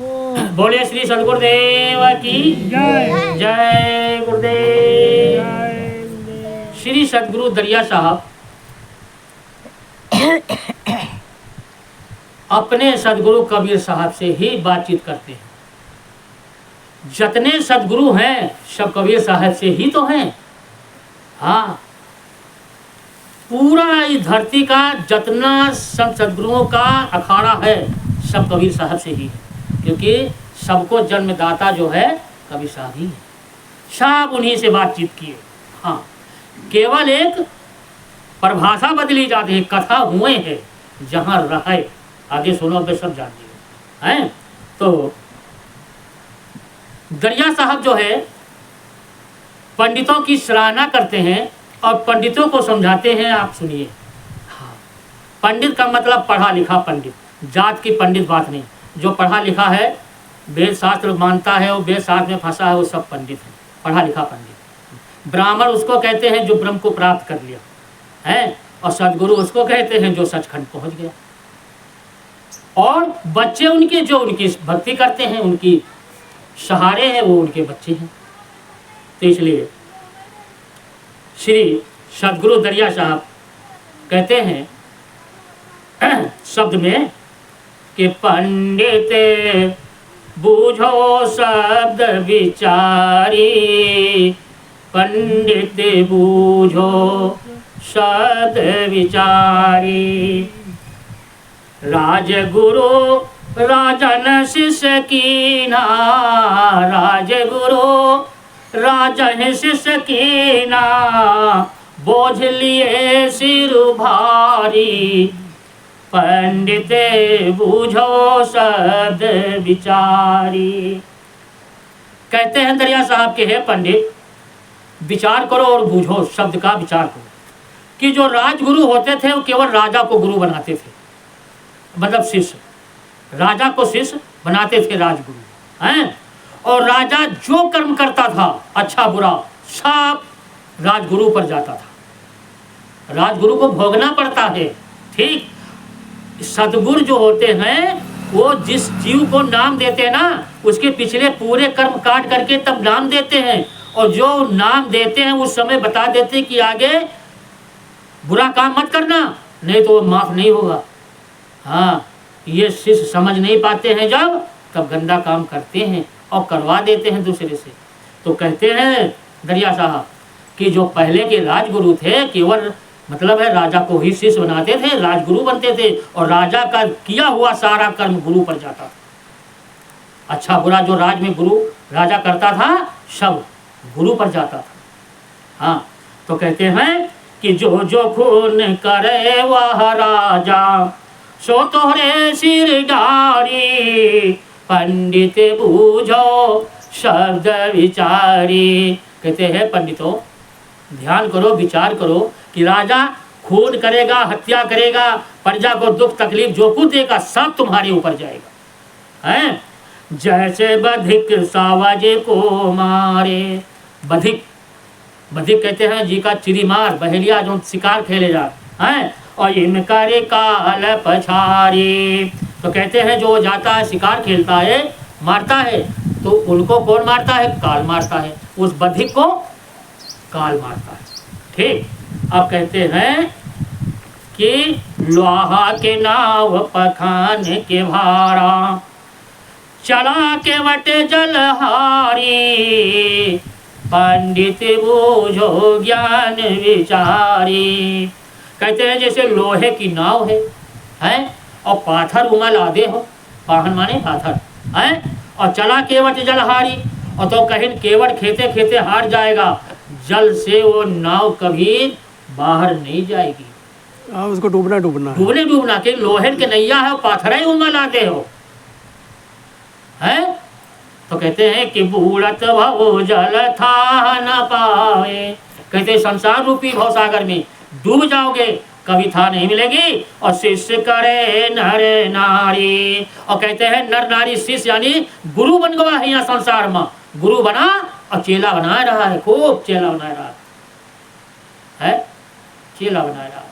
बोले श्री सदगुरुदेव की जय। जय गुरुदेव। श्री सदगुरु दरिया साहब अपने सदगुरु कबीर साहब से ही बातचीत करते हैं। जितने सदगुरु हैं सब कबीर साहब से ही तो हैं। हाँ, पूरा इस धरती का जितना संत सदगुरुओं का अखाड़ा है सब कबीर साहब से ही है, क्योंकि सबको जन्मदाता जो है कबीर साहब ही है। सब उन्हीं से बातचीत किए। हाँ, केवल एक परिभाषा बदली जाती है, कथा हुए हैं जहाँ रहे। आगे सुनो, अब सब जान लिए हैं। तो दरिया साहब जो है पंडितों की सराहना करते हैं और पंडितों को समझाते हैं। आप सुनिए। हाँ, पंडित का मतलब पढ़ा लिखा पंडित, जात की पंडित बात नहीं। जो पढ़ा लिखा है, वेद शास्त्र मानता है, वो वेद शास्त्र में फंसा है, वो सब पंडित है, पढ़ा लिखा पंडित। ब्राह्मण उसको कहते हैं जो ब्रह्म को प्राप्त कर लिया है, और सदगुरु उसको कहते हैं जो सचखंड पहुंच गया। और बच्चे उनके जो उनकी भक्ति करते हैं, उनकी सहारे हैं, वो उनके बच्चे हैं। तो इसलिए श्री सदगुरु दरिया साहब कहते हैं शब्द में कि पंडित बूझो शब्द विचारी, पंडित बूझो शब्द विचारी। राजगुरु राजन शिष्य कीना, राजगुरु राजन शिष्य कीना, बोझ लिए सिर भारी, पंडित बूझो शब्द विचारी। कहते हैं दरिया साहब के, है पंडित विचार करो और बूझो, शब्द का विचार करो कि जो राजगुरु होते थे वो केवल राजा को गुरु बनाते थे, मतलब शिष्य, राजा को शिष्य बनाते थे राजगुरु हैं। और राजा जो कर्म करता था अच्छा बुरा सब राजगुरु पर जाता था, राजगुरु को भोगना पड़ता है। ठीक, सदगुरु जो होते हैं वो जिस जीव को नाम देते हैं ना, उसके पिछले पूरे कर्म काट करके तब नाम देते हैं, और जो नाम देते हैं उस समय बता देते हैं कि आगे बुरा काम मत करना, नहीं तो माफ नहीं होगा। हाँ, ये शिष्य समझ नहीं पाते हैं, जब तब गंदा काम करते हैं और करवा देते हैं दूसरे से। तो कहते हैं दरिया साहब कि जो पहले के राजगुरु थे केवल मतलब है राजा को ही शिष्य बनाते थे, राजगुरु बनते थे, और राजा का किया हुआ सारा कर्म गुरु पर जाता था। अच्छा बुरा जो राज में गुरु राजा करता था सब गुरु पर जाता था। हाँ, तो कहते हैं कि जो जो खून करे वह राजा, सो तोहरे सिर डारी, पंडित बूझो शब्द विचारी। कहते हैं पंडितों ध्यान करो, विचार करो कि राजा खून करेगा, हत्या करेगा, प्रजा को दुख तकलीफ जो कुछ देगा सब तुम्हारे ऊपर जाएगा हैं। जैसे बधिक सावजे को मारे, बधिक बधिक कहते हैं जी का चिरीमार, बहेलिया जो शिकार खेले जा हैं, और इनका रे काल पछारी। तो कहते हैं जो जाता है शिकार खेलता है मारता है, तो उनको कौन मारता है? काल मारता है, उस बधिक को काल मारता है। ठीक, अब कहते हैं कि लोहा के नाव पखान के भारा, चला के वटे जलहारी, पंडित बूझो ज्ञान विचारी। कहते हैं जैसे लोहे की नाव है और पाथर उमल आदे हो, पाहन माने पाथर है, और चला केवट जलहारी, और तो कहीं केवट खेते खेते हार जाएगा, जल से वो नाव कभी बाहर नहीं जाएगी। उसको डूबना डूबना के लोहे के नैया है, पाथर ही उमल आदे हो है। तो कहते हैं कि बूढ़त भव जल था न पावे, कहते संसार रूपी भवसागर में डूब जाओगे कभी था नहीं मिलेगी। और शिष्य करे नर नारी, और कहते हैं नर नारी शिष्य यानी गुरु बन गया है यहाँ संसार में, गुरु बना और चेला बना रहा है, खूब चेला बना रहा है, चेला बना रहा है।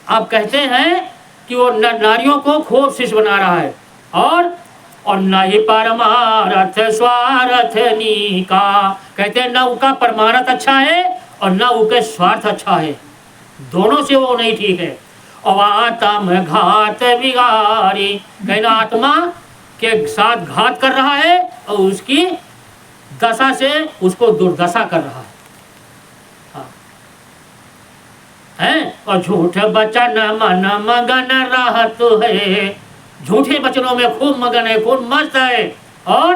अब कहते हैं कि वो नारियों को खूब शिष्य बना रहा है, और नहीं परमारथ स्वार्थ नीका। कहते हैं न उनका परमारथ अच्छा है और न उनके स्वार्थ अच्छा है, दोनों से वो नहीं ठीक है। और आत्म घात बिगाड़ी, कहना आत्मा के साथ घात कर रहा है और उसकी दशा से उसको दुर्दशा कर रहा है। हैं? और झूठ वचन मन मगन रहत है, झूठे वचनों में खूब मगन है, खूब मस्त है। और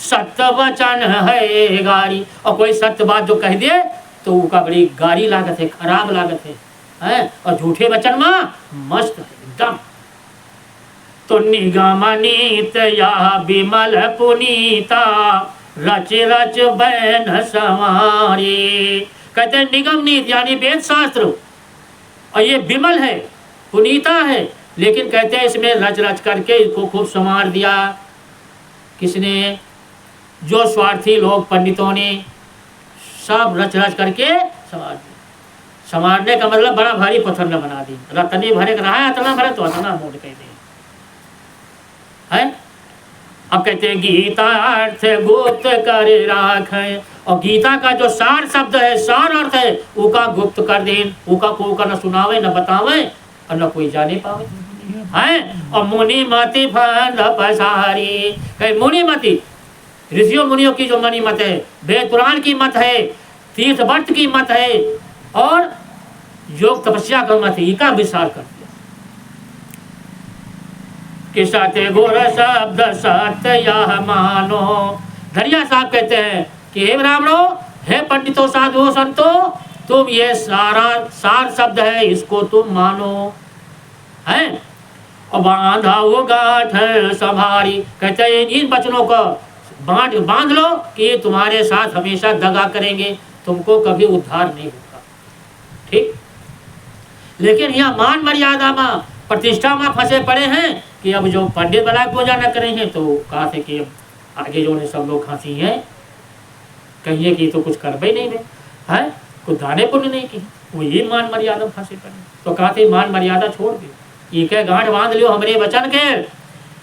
सत्य वचन है गारी, और कोई सत्य बात जो कह दे तो उसका बड़ी गारी लागत है, खराब लागत है, हैं? और झूठे वचन में मस्त है एकदम। तो निगम नीत या विमल पुनीता, रच रच बैन संवारी। कहते हैं निगम नीत यानी वेद शास्त्र, और ये विमल है, पुनीता है, लेकिन कहते हैं इसमें रच रच करके इसको खूब संवार दिया। किसने? जो स्वार्थी लोग पंडितों ने सब रच रच करके संवार दिया। संवारने का मतलब बड़ा भारी पत्थर न बना दी, रतने भरे रहा है, अतना भरे तो अतना मोड़ कहते हैं। अब कहते हैं गीता अर्थ गुप्त कर राखे, और गीता का जो सार शब्द है, सार अर्थ है, उका गुप्त कर देन, उका को न सुनावे न बतावे और न कोई जाने पावे है। और मुनि मति फंद पसारी, कहे मुनि मति ऋषियों मुनियों की जो मनी मत है, वेद पुराण की मत है, तीर्थ व्रत की मत है, और योग तपस्या का मत है, इसका विचार कर दिया। कि सत्य गुर शब्द सत्य यह मानो। धनिया साहब कहते हैं कि हे ब्राह्मणों, हे पंडितों, साधुओं, संतों, तुम ये सारा सार शब्द है, इसको तुम मानो है। और बांधा वो गांठ संभारी, कहते हैं इन वचनों को बांध लो कि ये तुम्हारे साथ हमेशा दगा करेंगे, तुमको कभी उद्धार नहीं होगा। ठीक, लेकिन यहाँ मान मर्यादा में, प्रतिष्ठा में फंसे पड़े हैं कि अब जो पंडित बना पूजा न करेंगे तो कहा थे कि आगे जो ने सब लोग खांसी हैं, कहिए कि तो कुछ करबे नहीं है, कुछ दाने पुण्य नहीं की, वो ये मान मर्यादा फंसे पड़े। तो कहा थे मान मर्यादा छोड़ दो, ये क्या गांठ बांध लियो हमरे वचन के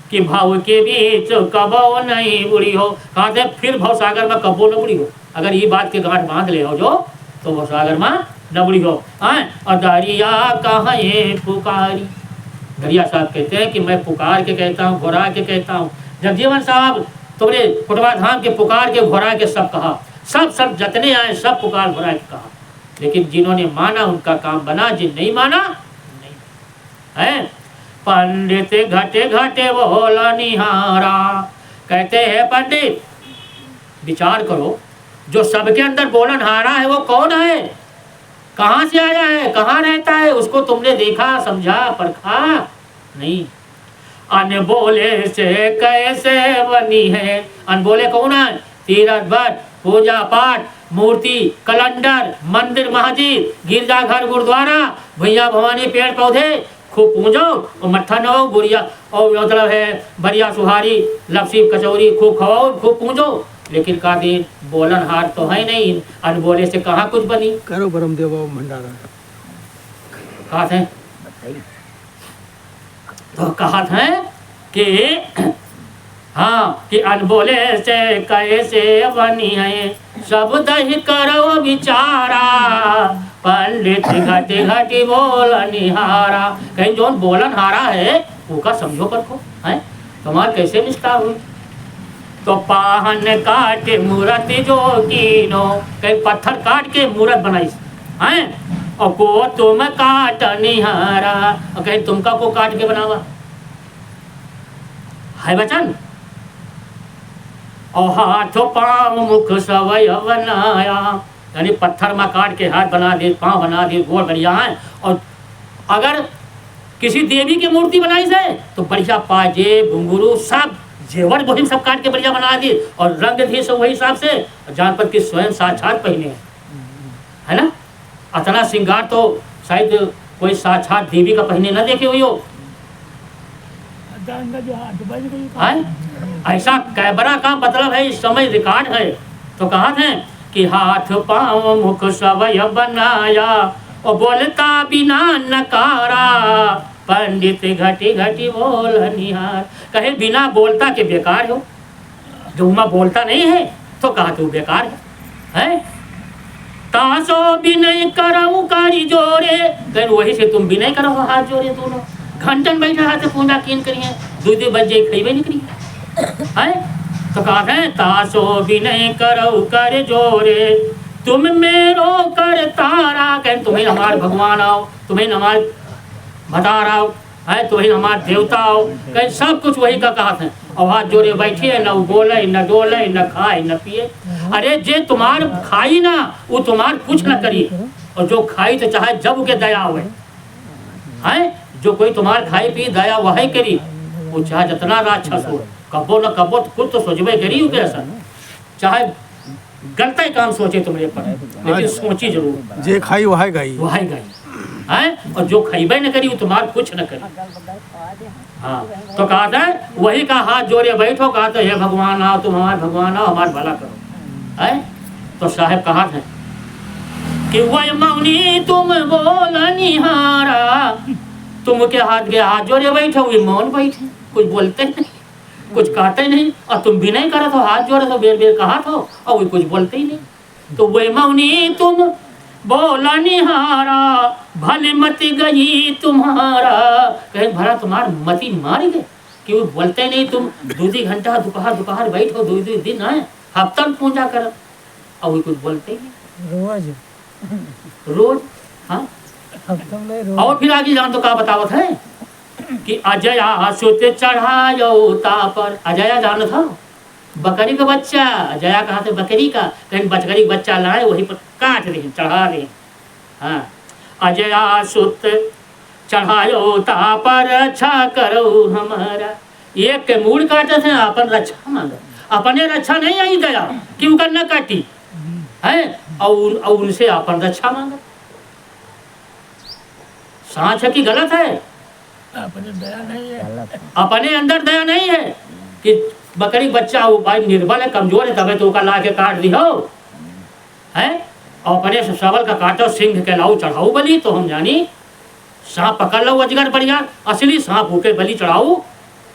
कि भाव के बीच कबो नहीं बुरी हो। कहा थे फिर भव सागर में कबो न बुरी हो, अगर ये बात के गांठ बांध ले हो जो तो भव सागर में न बुरी हो। और दरिया कहाँ ये पुकारी, दरिया साहब कहते हैं कि मैं पुकार के कहता हूँ, घोरा के कहता हूँ। जगजीवन साहब तुमने फुटवा धाम के पुकार के घोरा के सब कहा, सब जतने आए सब पुकार घोरा के कहा, लेकिन जिन्होंने माना उनका काम बना, जिन नहीं माना नहीं है। पंडित घटे घटे बोला निहारा, कहते हैं पंडित विचार करो, जो सबके अंदर बोलन हारा है वो कौन है, कहाँ से आया है, कहाँ रहता है, उसको तुमने देखा, समझा, परखा नहीं। अनबोले से कैसे बनी है, अनबोले कौन है, तीर्थ व्रत, पूजा पाठ, मूर्ति, कैलेंडर, मंदिर, मस्जिद, गिरजाघर, गुरुद्वारा, भैया भवानी, पेड़ पौधे खूब पूजो, और मट्ठा नवाओ, बुढ़िया और मतलब है बढ़िया सुहारी, लपसी कचौरी खूब खवाओ, खूब पूजो, लेकिन का दिन बोलन हार तो है नहीं, अनबोले से कहाँ कुछ बनी। करो परम देव भंडारा, कहा थे तो कहा था कि हाँ कि अनबोले से कैसे बनी है, सब दही करो विचारा, पंडित घटी घटी बोल निहारा। कहीं जो बोलन हारा है उसका समझो परखो है, तुम्हार कैसे निष्ठा हुई। तो पाहन काट मूर्त जो कीनो, कहीं पत्थर काट के मूर्त बनाई है, और को तुम काट निहारा, और कहीं तुमका को काट के बनावा है वचन। और हाथ पाँव मुख सवय बनाया, यानी पत्थर में काट के हाथ बना दे, पाँव बना दे, गोड़ बढ़िया है। और अगर किसी देवी की मूर्ति बनाई जाए तो बढ़िया पाजे घुंघरू सब जेवर बोहिम सब काट के बढ़िया बना दिए, और रंग दिए सब वही हिसाब से, जान पर कि स्वयं साक्षात पहने है ना। अतना श्रृंगार तो शायद कोई साक्षात देवी का पहने न देखे हुई हो। ऐसा कैबरा का मतलब है, इस समय रिकॉर्ड है। तो कहा थे कि हाथ पाँव मुख सवय बनाया, और बोलता बिना नकारा, पंडित घटी घटी बोल निहार। कहे बिना बोलता के बेकार हो, जो मैं बोलता नहीं है तो कहा तू बेकार है? तासो विनय करऊ कारी जोरे, कहे वही से तुम विनय करो हाथ जोड़े दोनों। घंटन बैठे हाथ पूजा कीन करिए, दूध बजे खरीबे निकली है। तो कहा है तासो विनय करऊ कर जोरे, तुम मेरो कर तारा। कहे तुम्हें हमारे भगवान आओ, तुम्हें हमारे भतार आओ है, तुम्हें हमारे देवता आओ। कहे सब कुछ वही का कहा है। और हाथ जोड़े बैठिए, न बोले न डोले न खाए न पिए। अरे जे तुम्हार खाई ना वो तुम्हार कुछ न करिए, और जो खाई तो चाहे जब के दया हुए है। जो कोई तुम्हार खाई पी दया वही करी, वो चाहे जितना राक्षस हो, कबो न कबो कुछ तो सोचबे करी हो कैसा, चाहे गलता ही काम सोचे तुम्हारे पर, लेकिन सोची जरूर। जे खाई वही गई, वही गई है। और जो खैबे न करी वो तुम्हार कुछ न करी। हाँ, तो कहा था वही का हाथ जोड़े बैठो, कहा था हे भगवान आओ, तुम हमारे भगवान आओ, हमारा भला करो है। तो साहब कहा था कि वह मौनी तुम बोल निहारा, तुम के हाथ जोड़े बैठे, वो मौन बैठे, कुछ बोलते नहीं, कुछ कहते नहीं। और तुम भी नहीं करा तो हाथ जोड़े तो बेर बेर कहा था, और वो कुछ बोलते ही नहीं। तो वह मौनी तुम बोला निहारा, भले मति गई तुम्हारा। कहे भला तुम्हार मति मार गए कि वो बोलते नहीं। तुम 2 घंटा दोपहर बैठो, 2 दिन है हफ्ता पूजा कर, और वो कुछ बोलते ही नहीं रोज। हाँ, और फिर आगे जान तो क्या बतावत है कि अजया सुत चढ़ायो तापर। अजया जान था बकरी का बच्चा, अजया कहा था बकरी का, कहीं बकरी का बच्चा लाए वहीं पर काट रहे चढ़ा रहे। हाँ, अजया सुत चढ़ायो तापर रक्षा करो हमारा। एक के मूड काटे थे, अपन रक्षा मांगा, अपने रक्षा नहीं आई दया कि उनका न काटी है, और उनसे अपन रक्षा मांगा। साँच है कि गलत है? अपने दया नहीं है, अपने अंदर दया नहीं है कि बकरी बच्चा वो भाई निर्बल है, कमजोर है, तबे तो ला के काट दी हो है। और अपने से सबल का काटो, सिंह के लाओ चढ़ाओ बलि, तो हम जानी सांप पकड़ लो अजगर बढ़िया, असली सांप होके बलि चढ़ाओ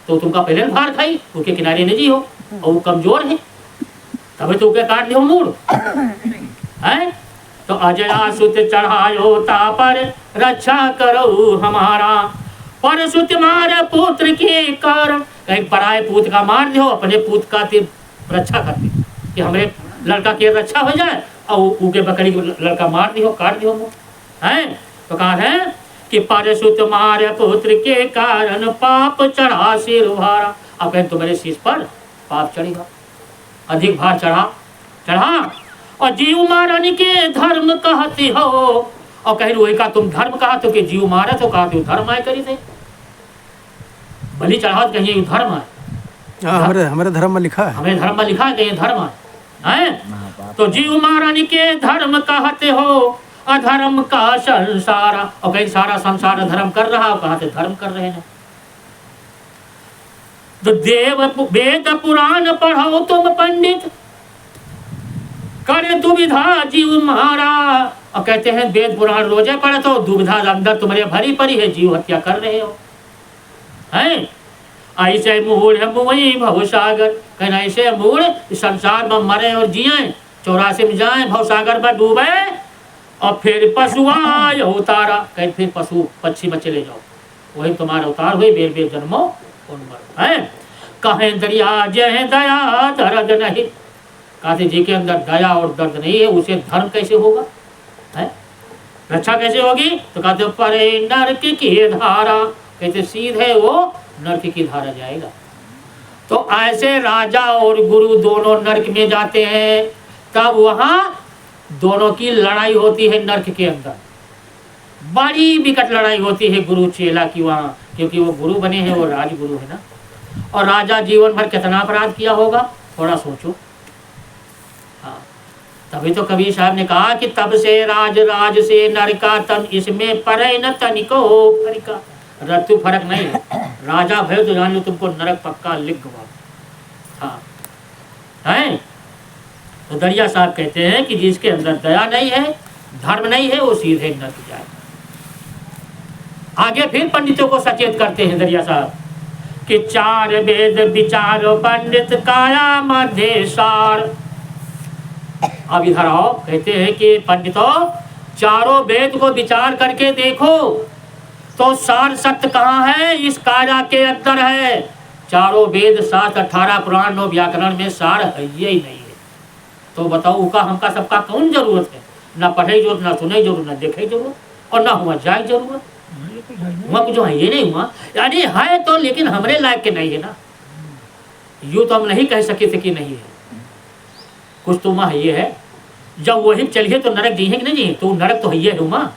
तो तुमका पहले भार खाई, उसके किनारे नहीं जी हो, और वो कमजोर है तबे तो काट दियो मूड है। तो अजया सुत चढ़ायो तापर रक्षा करो हमारा, पर सुत मारे पुत्र के कारण। कहीं पराए पुत्र का मार दियो, अपने पुत्र का रक्षा करते कि हमारे लड़का की रक्षा हो जाए, और उनके बकरी को लड़का मार दियो, काट दियो है। तो कहा है कि पर सुत मारे पुत्र के कारण पाप चढ़ा सिर भारा। अब कहें तुम्हारे शीश पर पाप चढ़ेगा, अधिक भार चढ़ा। और जीव मारने के धर्म कहते हो, और कहीं वही का तुम धर्म कहा तो कि जीव मारे तो कहा धर्म आए करी थे, बलि चढ़ाओ कहीं धर्म है। हमारे धर्म में लिखा है, हमें धर्म में लिखा है कहीं धर्म है। तो जीव मारने के धर्म कहते हो, अधर्म का संसार। और कहीं सारा संसार धर्म कर रहा हो, कहा धर्म कर रहे हैं। तो देव वेद पुराण पढ़ो तुम पंडित, करे दुविधा जीव मारा। और कहते हैं वेद पुराण रोजे पढ़े तो दुविधा अंदर तुम्हारे भरी पड़ी है, जीव हत्या कर रहे हो हैं। ऐसे मूढ़ मुई भवसागर, कहना ऐसे मूढ़ संसार में मरे और जिए, 84 में जाए भवसागर में डूबे, और फिर पशुआ उतारा। कहीं फिर पशु पक्षी में चले जाओ, वही तुम्हारा उतार हुई, बेर बेर जन्मो है। कहें दरिया जय दया दर्द नहीं, कहते जी के अंदर दया और दर्द नहीं है, उसे धर्म कैसे होगा है, रक्षा कैसे होगी? तो कहते परे नरक की धारा, कहते सीधे वो नरक की धारा जाएगा। तो ऐसे राजा और गुरु दोनों नरक में जाते हैं, तब वहां दोनों की लड़ाई होती है नरक के अंदर, बड़ी विकट लड़ाई होती है गुरु चेला की वहां, क्योंकि वो गुरु बने हैं, वो राजगुरु है ना। और राजा जीवन भर कितना अपराध किया होगा, थोड़ा सोचो। हाँ, तभी तो कबीर साहब ने कहा कि तब से राज से नरका तन, इसमें परे न तनिको फरिका। रत्तु फर्क नहीं है, राजा भय तो जान लो तुमको नरक पक्का लिख गवा। हाँ है। तो दरिया साहब कहते हैं कि जिसके अंदर दया नहीं है, धर्म नहीं है, वो सीधे नरक जाए। आगे फिर पंडितों को सचेत करते हैं दरिया साहब कि चार वेद विचारो पंडित काया मध्य सार। अब इधर आओ, कहते हैं कि पंडितों चारों वेद को विचार करके देखो तो सार सत्य कहाँ है, इस काया के अंदर है। चारों वेद 7 18 पुराण 9 व्याकरण में सार है ही नहीं है। तो बताओ उका हमका सबका कौन जरूरत है? ना पढ़े जरूरत, ना सुने जरूरत, ना देखे जरूरत और ना हुआ जाए जरूरत। हुआ जो है ये नहीं हुआ, यानी है तो लेकिन हमरे लायक के नहीं है ना। यूँ तो हम नहीं कह सके थे कि नहीं है, कुछ तो माँ ये है। जब वही चलिए तो नरक जी है कि नहीं जी, तो नरक तो है उमा,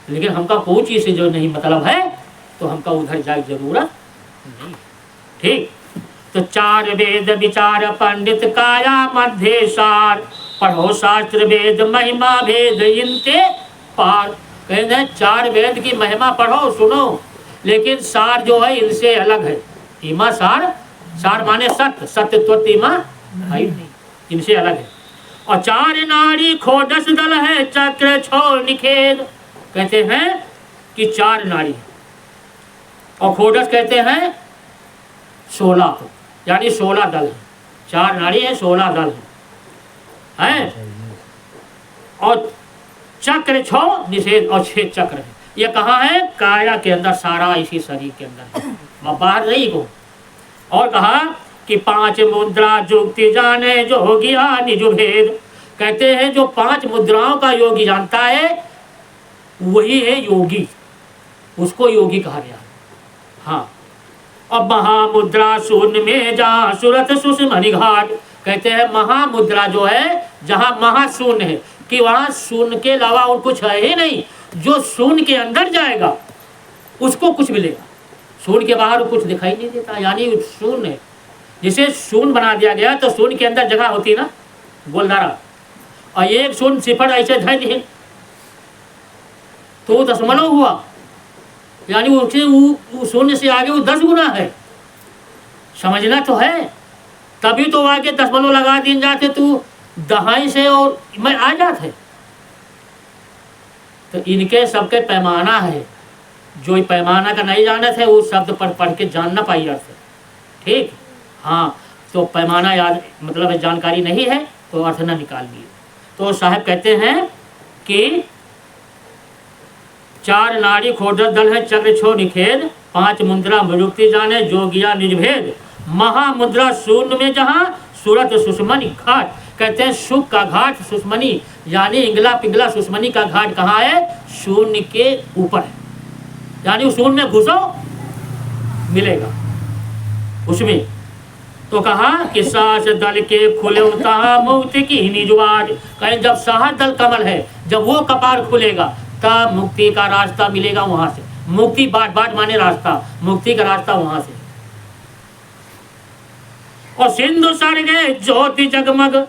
लेकिन हमका कोई चीज़ से जो नहीं मतलब है तो हमका उधर जाए जरूरत नहीं। ठीक, तो चार वेद विचार पंडित काया मध्य सार, पढ़ो शास्त्र वेद महिमा भेद इनते पार। कहते हैं 4 वेद की महिमा पढ़ो सुनो, लेकिन सार जो है इनसे अलग है। इमा सार, सार माने सत्य, सत्य तो इमा है नहीं, इनसे अलग है। और 4 नाड़ी खोडस दल है चक्र छो निखेद। कहते हैं कि 4 नाड़ी और खोडस कहते हैं 16 को, यानी 16 दल है। 4 नाड़ी है, 16 दल है और चक्र 6 निषेध और 6 चक्र है। ये कहाँ है? काया के अंदर, सारा इसी शरीर के अंदर है, बाहर नहीं को। और कहा कि 5 मुद्रा जुक्ति जाने जो गया निज भेद। कहते हैं जो 5 मुद्राओं का योगी जानता है वही है योगी, उसको योगी कहा गया। हाँ, अब महामुद्रा शून्य में जहाँ सुरत सुषमणि निघाट। कहते हैं महामुद्रा जो है जहाँ महाशून्य है, कि वहाँ शून्य के अलावा और कुछ है ही नहीं। जो शून्य के अंदर जाएगा उसको कुछ मिलेगा, शून्य के बाहर कुछ दिखाई नहीं देता, यानी शून्य। जिसे शून्य बना दिया गया तो शून्य के अंदर जगह होती ना गोलधारा, और एक शून्य सिफर ऐसे धर दिए तो 10 हुआ, यानी उससे शून्य से आगे वो 10 गुना है। समझना तो है, तभी तो आगे 10 लगा दिए जाते तो दहाई से और मैं आ जाते। तो इनके सबके पैमाना है, जो पैमाना का नहीं जाना थे उस शब्द पर पढ़ के जानना पाई अर्थ। ठीक, हाँ, तो पैमाना याद मतलब जानकारी नहीं है तो अर्थ ना निकाल लिए। तो साहब कहते हैं कि 4 नाड़ी खोडस दल है चक्र छो निखेद, 5 मुद्रा मृक्ति जाने जोगिया निजभेद। महामुद्रा शून्य में जहाँ सूरत सुषमणि घाट। कहते हैं सुख का घाट सुषमणि, यानी इंगला पिंगला सुषमणि का घाट कहाँ है? शून्य के ऊपर है, यानी उस शून्य में घुसो मिलेगा उसमें। तो कहा कि सास दल के खुले मुक्ति की निजवार। कहें जब साहस दल कमल है, जब वो कपार खुलेगा तब मुक्ति का रास्ता मिलेगा वहां से। मुक्ति बाट बाट माने रास्ता, मुक्ति का रास्ता वहां से। और सिंधु सर्गे ज्योति जगमग,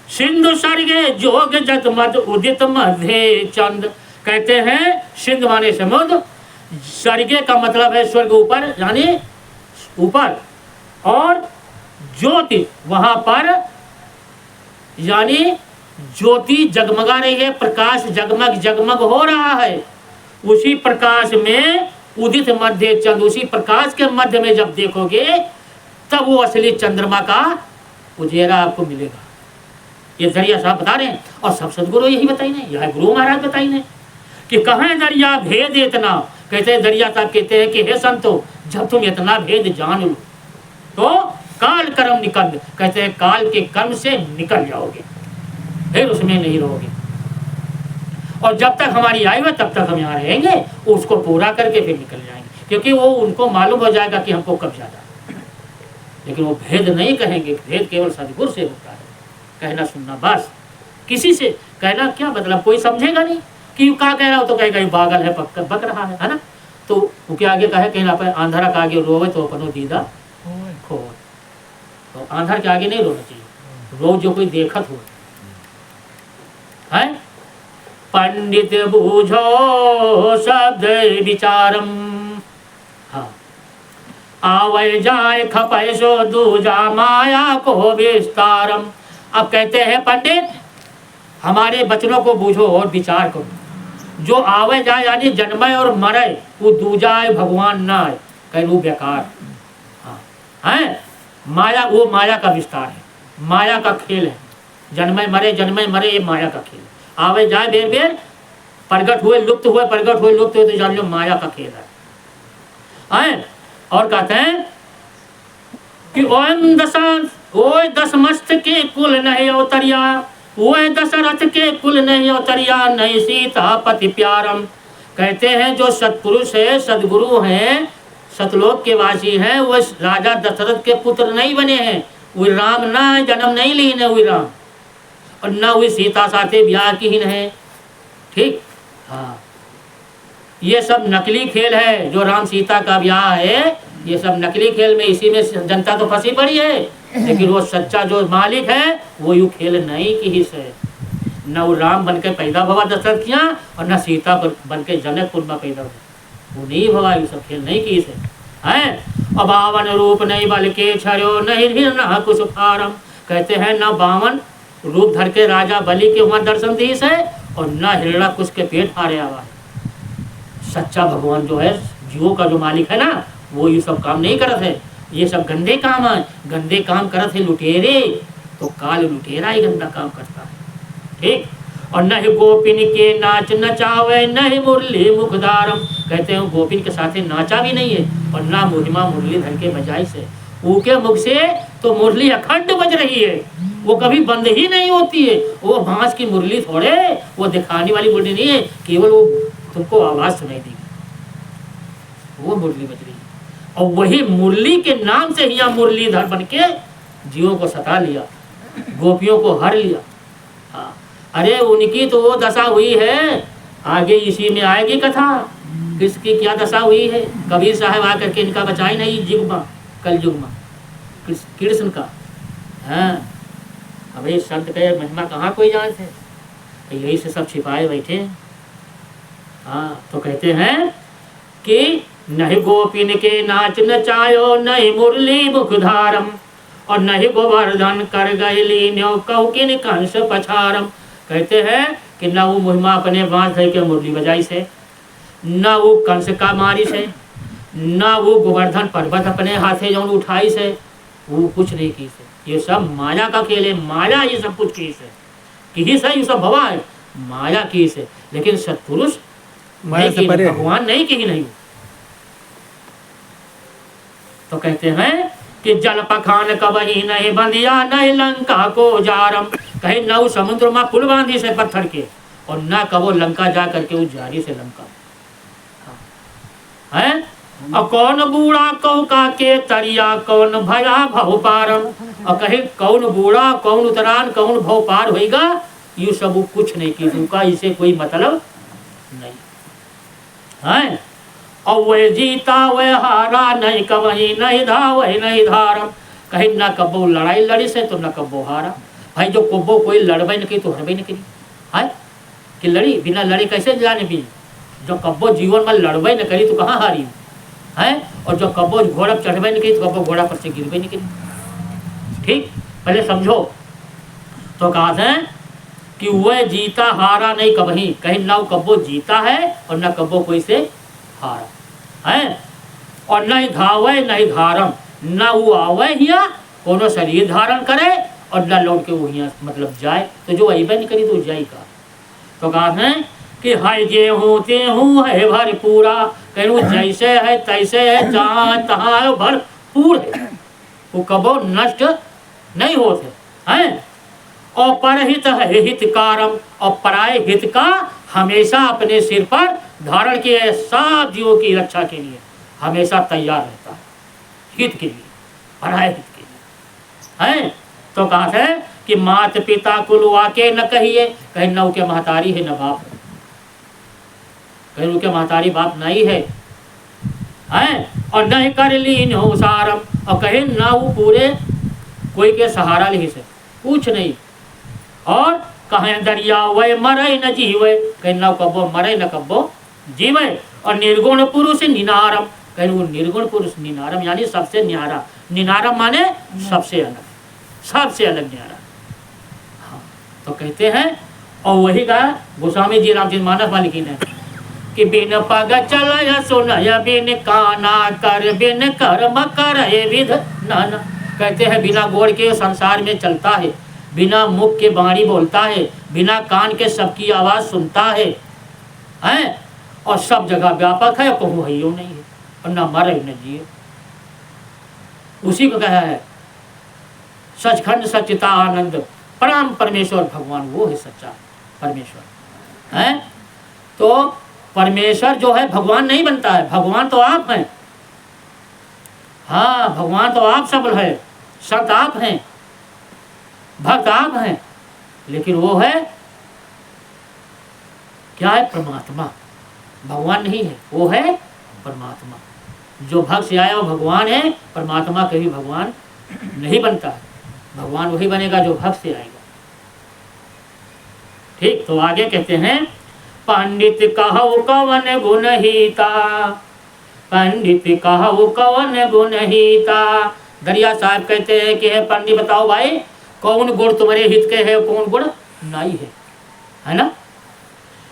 सिंधु सर्गे जोग जगमग उदित मध्य चंद। कहते हैं सिंधु माने समुद्र, सर्गे का मतलब है स्वर्ग ऊपर, यानी ऊपर, और ज्योति वहां पर, यानी ज्योति जगमगा रही है, प्रकाश जगमग जगमग हो रहा है। उसी प्रकाश में उदित मध्य चंद्र, उसी प्रकाश के मध्य में जब देखोगे तब वो असली चंद्रमा का उजेरा आपको मिलेगा। ये दरिया साहब बता रहे हैं, और सब सदगुरु यही बताइए, यह गुरु महाराज बताइए कि कहाँ दरिया भेद इतना। कहते हैं दरिया साहब कहते हैं कि हे संतो, जब तुम इतना भेद जान लो तो काल कर्म निकल। कहते हैं काल के कर्म से निकल जाओगे, फिर उसमें नहीं रहोगे। और जब तक हमारी आयु है तब तक हम यहाँ रहेंगे, उसको पूरा करके फिर निकल जाएंगे, क्योंकि वो उनको मालूम हो जाएगा कि हमको कब जाना है। लेकिन वो भेद नहीं कहेंगे, भेद केवल सदगुरु से होता है। कहना सुनना बस, किसी से कहना क्या मतलब, कोई समझेगा नहीं कि क्या कह रहा हो, तो कहेगा पागल है, पक्का बक रहा है ना। तो वो क्या आगे कहे, कहना पर आंधरा का आगे रोवे तो अपनो दीदा खो। तो आंधर के आगे नहीं रोना चाहिए, रो जो कोई देखत हो है। पंडित बूझो शब्द विचारम, हाँ, आवे जाए खपैसो दूजा माया को विस्तारम। अब कहते हैं पंडित हमारे वचनों को बूझो और विचार करो। जो आवे जाए यानी जन्मे और मरे वो दूजाए भगवान ना आए, कहीं वो बेकार है। माया, वो माया का विस्तार है, माया का खेल है। जन्मे मरे ये माया का खेल है। आवे जाए बेर बेर, प्रगट हुए लुप्त हुए, प्रगट हुए लुप्त हुए, तो जान लो माया का खेल है। और कहते हैं कि ओए दस मस्त के कुल नहीं अवतरिया, ओए दशरथ के कुल नहीं अवतरिया, नहीं सीता पति प्यारम। कहते हैं जो सत्पुरुष है, सदगुरु हैं, सतलोक के वासी हैं, वो राजा दशरथ के पुत्र नहीं बने हैं। वो राम ना जन्म नहीं ली न हुई राम, और न हुई सीता साथे ब्याह की ही है। ठीक, हाँ, ये सब नकली खेल है। जो राम सीता का ब्याह है ये सब नकली खेल में, इसी में जनता तो फंसी पड़ी है। लेकिन वो सच्चा जो मालिक है वो यू खेल नहीं की ही से। न वो राम बन के पैदा भवा दशरथ किया, और न सीता बन के जनकपुर में पैदा हुआ, वो नहीं भवा, ये सब खेल नहीं की से है। अबावन रूप नहीं बल के छरो नहीं न कुछ फारम। कहते हैं न बावन रूप धर के राजा बलि के वहाँ दर्शन दी से, और न हिरण्यकुश के पेट फाड़े आवा है। सच्चा भगवान जो है, जीवों का जो मालिक है ना, वो ये सब काम नहीं करत है। ये सब गंदे काम है, गंदे काम करत है लुटेरे, तो काल लुटेरा ही गंदा काम करता है। ठीक, और न ही गोपिन के नाच नचावे, न ही मुरली मुखदारम। कहते हैं गोपिन के साथ नाचा भी नहीं है, और ना मुहिमा मुरली धर के बजाई से। ऊके मुख से तो मुरली अखंड बज रही है, वो कभी बंद ही नहीं होती है। वो बांस की मुरली थोड़े, वो दिखाने वाली मुरली नहीं है, केवल वो तुमको आवाज सुनाई देगी, वो मुरली बज रही है। और वही मुरली के नाम से ही मुरलीधर बन के जीवों को सता लिया, गोपियों को हर लिया। हाँ, अरे उनकी तो वो दशा हुई है, आगे इसी में आएगी कथा, किसकी क्या दशा हुई है। कबीर साहब आकर के इनका बचाई नहीं युग में, कल युग में कृष्ण का। हाँ, अब ये शब्द के महिमा कहाँ कोई जानते, यही से सब छिपाए बैठे। हाँ, तो कहते हैं कि नहीं गोपिन के नाच नचायो, नहीं मुरली मुखधारम, और नहीं गोवर्धन कर गयली न्यो कौकिन कंस पछारम। कहते हैं कि न वो महिमा अपने बांस धर के मुरली बजाई से, न वो कंस का मारी से, न वो गोवर्धन पर्वत अपने हाथे जो उठाई से, वो कुछ नहीं की से। ये सब माया का खेल है, माया ये सब कुछ की से, कि से ये सब भवा है, माया की से। लेकिन सत्पुरुष माया से परे, भगवान नहीं की नहीं। तो कहते हैं कि जल पखान कबही नहीं बंदिया, नहीं लंका को जारम। कहीं न समुद्र में पुल बांधी से पत्थर के, और न कबो लंका जा करके उस जारी से लंका है। और कौन बूढ़ा कौ का के तरिया, कौन भया भव पारम। और कहीं कौन बूढ़ा, कौन उतरान, कौन भव पार होगा, ये सब कुछ नहीं की, उनका इसे कोई मतलब नहीं है। और वह जीता वह हारा, नहीं कबही नहीं धावे नहीं धारम। कहीं न कब्बो लड़ाई लड़ी से तो न कब्बो हारा। भाई जो कब्बो कोई लड़बे न की तो हरबे न करी है, कि लड़ी बिना लड़ी कैसे जाने भी। जो कब्बो जीवन में लड़बे न करी तो कहाँ हारी है, और जो कब्बो घोड़ा पर चढ़बे न करी तो कब्बो घोड़ा पर से गिरबे न करी। ठीक, पहले समझो। तो कहा था कि वह जीता हारा नहीं कबही, कहीं न कब्बो जीता है और न कब्बो कोई से हारा है। और नहीं धावे नहीं धारम, न वो आवे हिया कोनो शरीर धारण करे, और न लौट के वो हिया मतलब जाए। तो जो अबे नहीं करी तो जाए का। तो कहा है कि हाय जे होते हूँ है भर पूरा, कहूँ जैसे है तैसे है, जहाँ तहाँ भरपूर है, वो कबो नष्ट नहीं होते हैं। और परहित है हितकारम, और पराय हित का हमेशा अपने सिर पर धारण किए, सब जीवों की रक्षा के लिए हमेशा तैयार रहता है, हित के लिए, पराय हित के लिए है। तो कहा है कि मात पिता कुल वाके न कहिए, कहीं न के महतारी है न बाप, कहीं के महतारी बाप नहीं है, और नहीं कर ली नो सारम, और कहीं ना वो पूरे कोई के सहारा ली से कुछ नहीं। और कहें दरिया वे मरे न जीवे, कहीं न कब्बो मरे न कब्बो जीवे। और निर्गुण पुरुष निनारम, कहीं वो निर्गुण पुरुष निनारम यानी सबसे न्यारा, निनारम माने सबसे अलग, सबसे अलग न्यारा। हाँ, तो कहते हैं और वही का गोस्वामी जी रामचंद्र मानस में लिखी है कि बिन पग चलय सुनय बिन काना कर बिन कर्म करय विध नाना। कहते हैं बिना गोड़ के संसार में चलता है, बिना मुख के वाणी बोलता है, बिना कान के सबकी आवाज़ सुनता है, हैं? और सब जगह व्यापक है, कहूँ है नहीं है, और न मरे न जिए। उसी को कहा है सचखंड सच्चिता आनंद परम परमेश्वर भगवान, वो है सच्चा परमेश्वर, हैं? तो परमेश्वर जो है भगवान नहीं बनता है, भगवान तो आप हैं। हाँ, भगवान तो आप सब है, संत आप हैं, भक्त आप हैं, लेकिन वो है क्या है? परमात्मा, भगवान नहीं है, वो है परमात्मा। जो भक्त से आया वो भगवान है, परमात्मा कभी भगवान नहीं बनता है, भगवान वही बनेगा जो भक्त से आएगा। ठीक, तो आगे कहते हैं पंडित कहु कवन गुणहीता, पंडित कहु कवन गुणहीता। दरिया साहब कहते हैं कि है पंडित बताओ भाई कौन गुण तुम्हारे हित के है, कौन गुण नहीं है ना?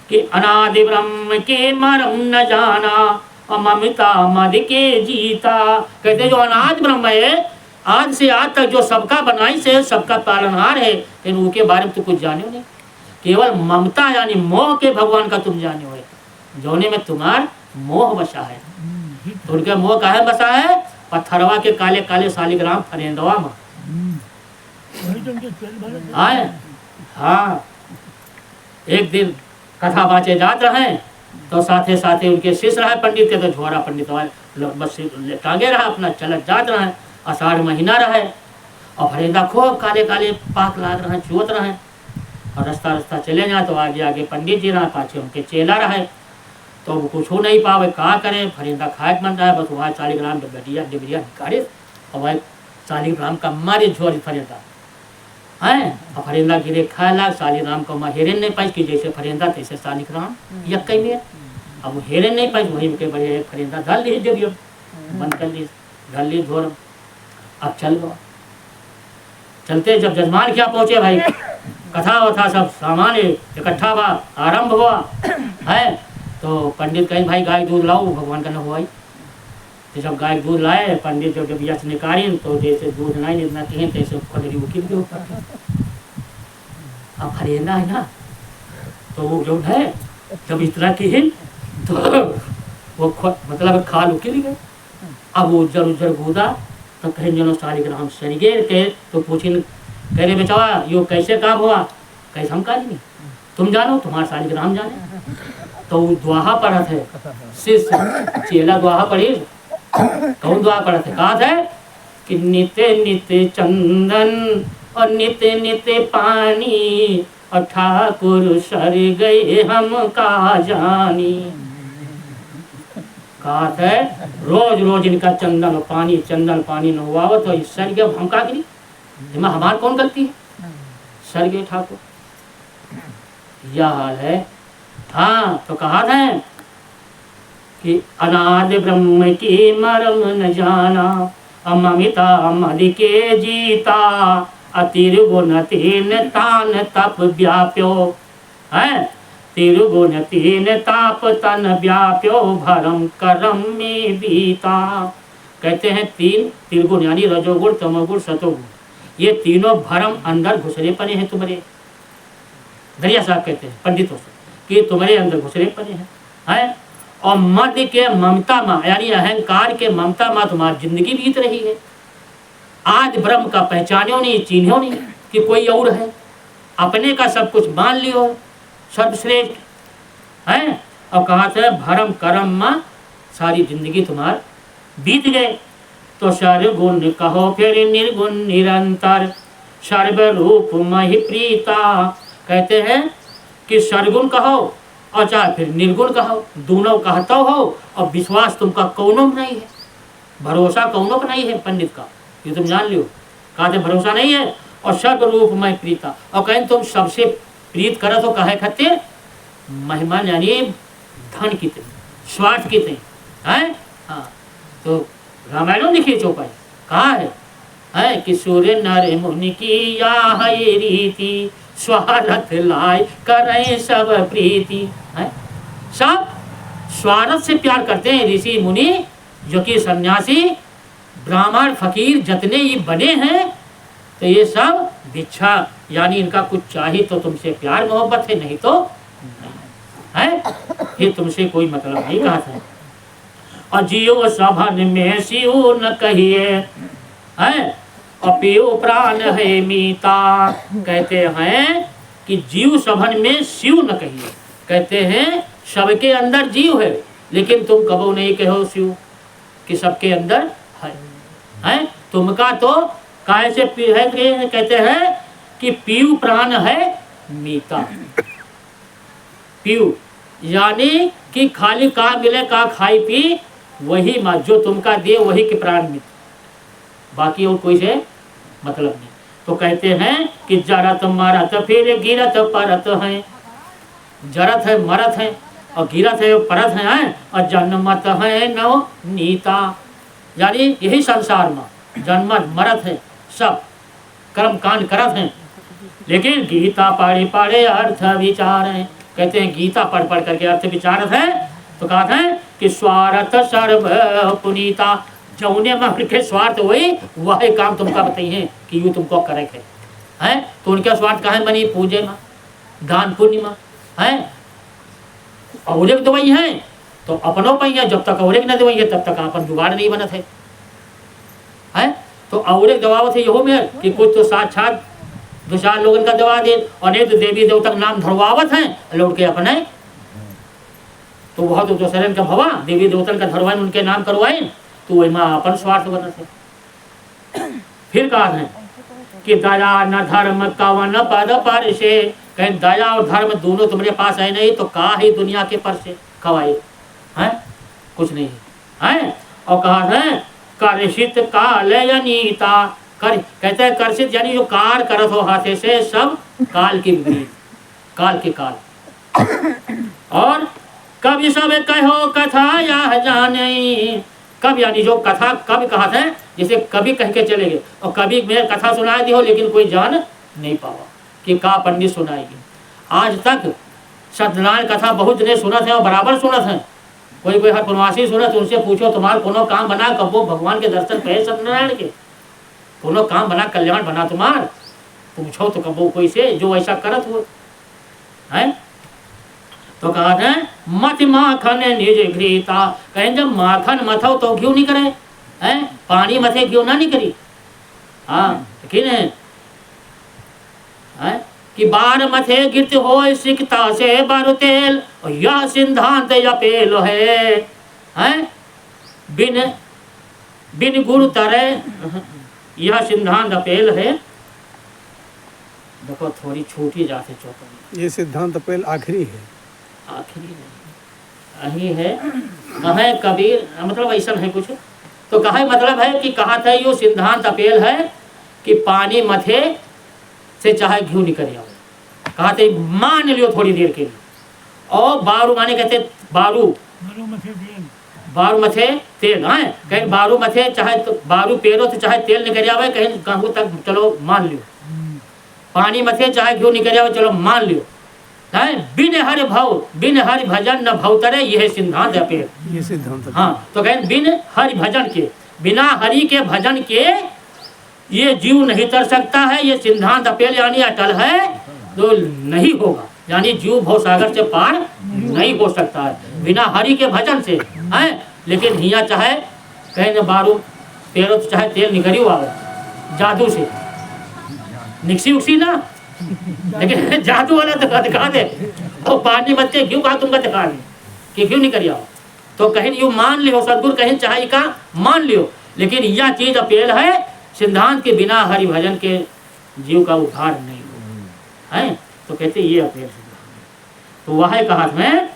कि अनादि ब्रह्म के मरम न जाना और ममता मद के जीता। कहते हैं जो अनादि ब्रह्म है, आज से आज तक जो सबका बनाई से सबका पालनहार है, लेकिन उनके बारे में तो कुछ जाने नहीं, केवल ममता यानी मोह के भगवान का तुम जाने हो, जोने में तुम्हार मोह बसा है। तो उनके मोह काहे बसा है? पत्थरवा के काले काले शालिग्राम फरेंदवा में आए। हाँ, एक दिन कथा बाँचे जात रहे तो साथे साथे उनके शिष्य रहे पंडित के, तो झोरा पंडित बस टांगे रहा अपना, चलत जात रहे। आषाढ़ महीना रहे और फरेंदा खूब काले काले पाक लाग रहे, चुवत रहे, और रास्ता रास्ता चले जाए तो आगे आगे पंडित जी रहे, पाछे उनके चेला रहे। तो वो कुछ हो नहीं पावे, कहा करे, फरेंदा खाए मन रहा है, बस वहाँ 40 ग्राम डिबरिया निकाले और वह 40 ग्राम का मारे झोरी फरेंदा हैं, और फरेंदा गिरे खाए लाग। 40 ग्राम को मैं हेरे नहीं पाई कि जैसे फरेंदा तैसे 40 ग्राम यक्कई में, अब वो हेरे नहीं पाई, वही के बड़े फरेंदा धर ली जब बंद कर ली, धर ली धोर। अब चल गो, चलते जब जजमान क्या पहुँचे भाई, कथा वथा सब सामान इकट्ठा हुआ, आरंभ हुआ है। तो पंडित कहीं भाई गाय दूध लाओ, भगवान का न हुआ। तो जब गाय दूध लाए, पंडित जब डबिया से निकाली तो जैसे दूध नहीं इतना कहें तैसे खड़री उकिल के ऊपर। अब फरेंदा है ना, तो वो जो है जब इतना कहे तो वो मतलब खाल उकिल गए। अब वो उज्जर उज्जर कूदा तो कहीं जनो 40 ग्राम सरिगे के, तो पूछी कह रहे बेचावा यो कैसे काम हुआ? कैसे हम काज नहीं, तुम जानो, तुम्हारे 40 ग्राम जाने। तो वो दुआहा पढ़त है, शिष्य चेला दुआहा पढ़ी, कौन दुआ पढ़त है? कहा था कि नित्य नित्य चंदन और नित्य नित्य पानी और ठाकुर सर गए हम का जानी। कहा था रोज रोज इनका चंदन और पानी, चंदन पानी न हुआ तो इस सर गए हम का गिरी, इसमें हमारी कौन गलती है? सर गए ठाकुर, यह हाल है। हाँ, तो कहा था कि अनादि ब्रह्म की मरम न जाना अममिता मद के जीता अतिर्गुण तीन तान तप व्याप्यो है, तिर्गुण तीन ताप तन व्याप्यो भरम करम में बीता। कहते हैं तीन त्रिगुण यानी रजोगुण तमोगुण सतोगुण, ये तीनों भरम अंदर घुसरे पड़े हैं तुम्हारे। दरिया साहब कहते हैं पंडितों से कि तुम्हारे अंदर घुसरे पड़े हैं, और मध्य के ममता माँ यानी अहंकार के ममता माँ तुम्हारी जिंदगी बीत रही है। आज ब्रह्म का पहचानो नहीं, चिन्हो नहीं कि कोई और है, अपने का सब कुछ मान लियो सर्वश्रेष्ठ है। और कहा था भरम करम माँ सारी जिंदगी तुम्हार बीत गए। तो सर्वगुण कहो फिर निर्गुण निरंतर सर्वरूप महि प्रीता। कहते हैं कि सर्वगुण कहो और चाहे फिर निर्गुण कहो, दोनों कहता हो, और विश्वास तुमका कौनों में नहीं है, भरोसा कौनों का नहीं है पंडित का, ये तुम जान लियो। कहते भरोसा नहीं है, और सर्वरूप मैं प्रीता, और कहें तुम सबसे प्रीत करत हो, कहे खते महिमा यानी धन की थे, स्वार्थ की थे हैं। हाँ, तो रामायण लिखिए चौपाई कहा है कि सूर्य नर मुनि की या है रीति स्वार्थ लाय करें सब प्रीति है। सब स्वार्थ से प्यार करते हैं ऋषि मुनि, जो कि सन्यासी ब्राह्मण फकीर जितने ये बने हैं, तो ये सब भिक्षा यानी इनका कुछ चाहिए तो तुमसे प्यार मोहब्बत है, नहीं तो नहीं है, फिर तुमसे कोई मतलब नहीं कहा था। और जियो सभन में सियो न कहिए है, अपियो प्राण है मीता। कहते हैं कि जीव सभन में शिव न कहिए, कहते हैं सबके अंदर जीव है, लेकिन तुम कबो नहीं कहो शिव कि सबके अंदर है। तुमका तो काय से है, कहते हैं कि पीयू प्राण है मीता। पीयू यानी कि खाली का मिले का खाई पी, वही माँ जो तुमका दे वही के प्राण में, बाकी और कोई से मतलब नहीं। तो कहते हैं कि जरत मरत फिर गिरत परत है, जरत है मरत है और गिरत है परत है, और जन्मत है नव नीता। यानी यही संसार में जन्मत मरत है, सब कर्म कांड करत हैं, लेकिन गीता पढ़े पढ़े अर्थ विचार है। कहते हैं गीता पढ़ पढ़ करके अर्थ विचारत है। तो कहा है कि स्वार्थ सर्व पुनीता, जौने में उनके स्वार्थ हुई वही काम तुमका बताइए कि यूँ तुमको करे है। तो उनका स्वार्थ कहाँ बनी? पूजे में, दान पुण्य में है। औरेक दवाई है तो अपनों पहिया, जब तक औरेक न दवाई तब तक अपन जुगाड़ नहीं बनत है। तो औरेक दवावत है यहो में कि कुछ तो साक्षात दो चार लोगन का दवा दे, और नहीं तो देवी देवता का नाम धरवावत है लौट के अपने, तो वह तो दूसरे का भवा देवी देवतन का धरवाए उनके नाम करवाए, तो वही माँ अपन स्वार्थ बनत है। फिर कहा है कि दया न धर्म कवन पद पर से, कहीं दया और धर्म दोनों तुम्हारे पास है नहीं तो का ही दुनिया के पर से खवाए हैं, कुछ नहीं है। और कहा है कर्षित काल अनीता, कर कहते हैं कर्षित यानी जो कार करत हो हाथे से, सब काल के विपरीत, काल के काल। और कभी सब कहो कथा या जाने, कब यानी जो कथा कब कहा था, जैसे कभी कह के चले गए, और कभी मेरे कथा सुनाई दी हो लेकिन कोई जान नहीं पावा कि का पंडित सुनाएगी। आज तक सत्यनारायण कथा बहुत जने सुनत है और बराबर सुनत है। कोई कोई हर प्रवासी सुनत, उनसे पूछो तुम्हारा कोनो काम बना, कब वो भगवान के दर्शन पे सत्यनारायण के कोनो काम बना, कल्याण बना तुम्हार, पूछो तो कबो कोई से जो ऐसा करत हो है। तो कहा था मत माखन निज घृता, कहें जब माखन मथो तो क्यों नहीं करे हैं, पानी मथे क्यों ना नहीं करी। हाँ लेकिन है कि बार मथे गिरत हो सिकता से बारू तेल, और यह सिद्धांत अपेल है बिन बिन गुरु तरे, यह सिद्धांत अपेल है। देखो थोड़ी छोटी जाते चौपन, ये सिद्धांत अपेल आखिरी है, आखिरी नहीं है, कहे कबीर मतलब ऐसा है कुछ। तो कहा मतलब है कि कहा था यो सिद्धांत अपेल है कि पानी मथे से चाहे घी निकल आवे, कहा थे मान लियो थोड़ी देर के लिए। और बारू माने कहते बारू, बारू मथे तेल है, कहीं बारू मथे चाहे तो बारू पेरो तो चाहे तेल निकल आवे, कहीं कहूँ तक चलो मान लियो, पानी मथे चाहे घी निकल आवे चलो मान लियो है। बिन हरि भव बिन हरि भजन न भवतरे, यह सिद्धांत अपेल, ये सिद्धांत। हाँ तो कहें बिन हरि भजन के, बिना हरि के भजन के ये जीव नहीं तर सकता है। ये सिद्धांत अपेल यानी अटल है, तो नहीं होगा, यानी जीव भव सागर से पार नहीं हो सकता है बिना हरि के भजन से है। लेकिन हिया चाहे कहीं न बारू पेरो तो चाहे तेल निकली आवे जादू से, निकसी उकसी ना, लेकिन जादू वाला तो दिखा दे, और पानी मत के क्यों कहा तुमका दिखा दे कि क्यों नहीं करिए। तो कहीं यू मान लियो सदगुरु कहीं चाहे का मान लियो, लेकिन यह चीज अपेल है सिद्धांत के बिना हरि भजन के जीव का उद्धार नहीं हो है। तो कहते ये अपेल। तो वह कहा में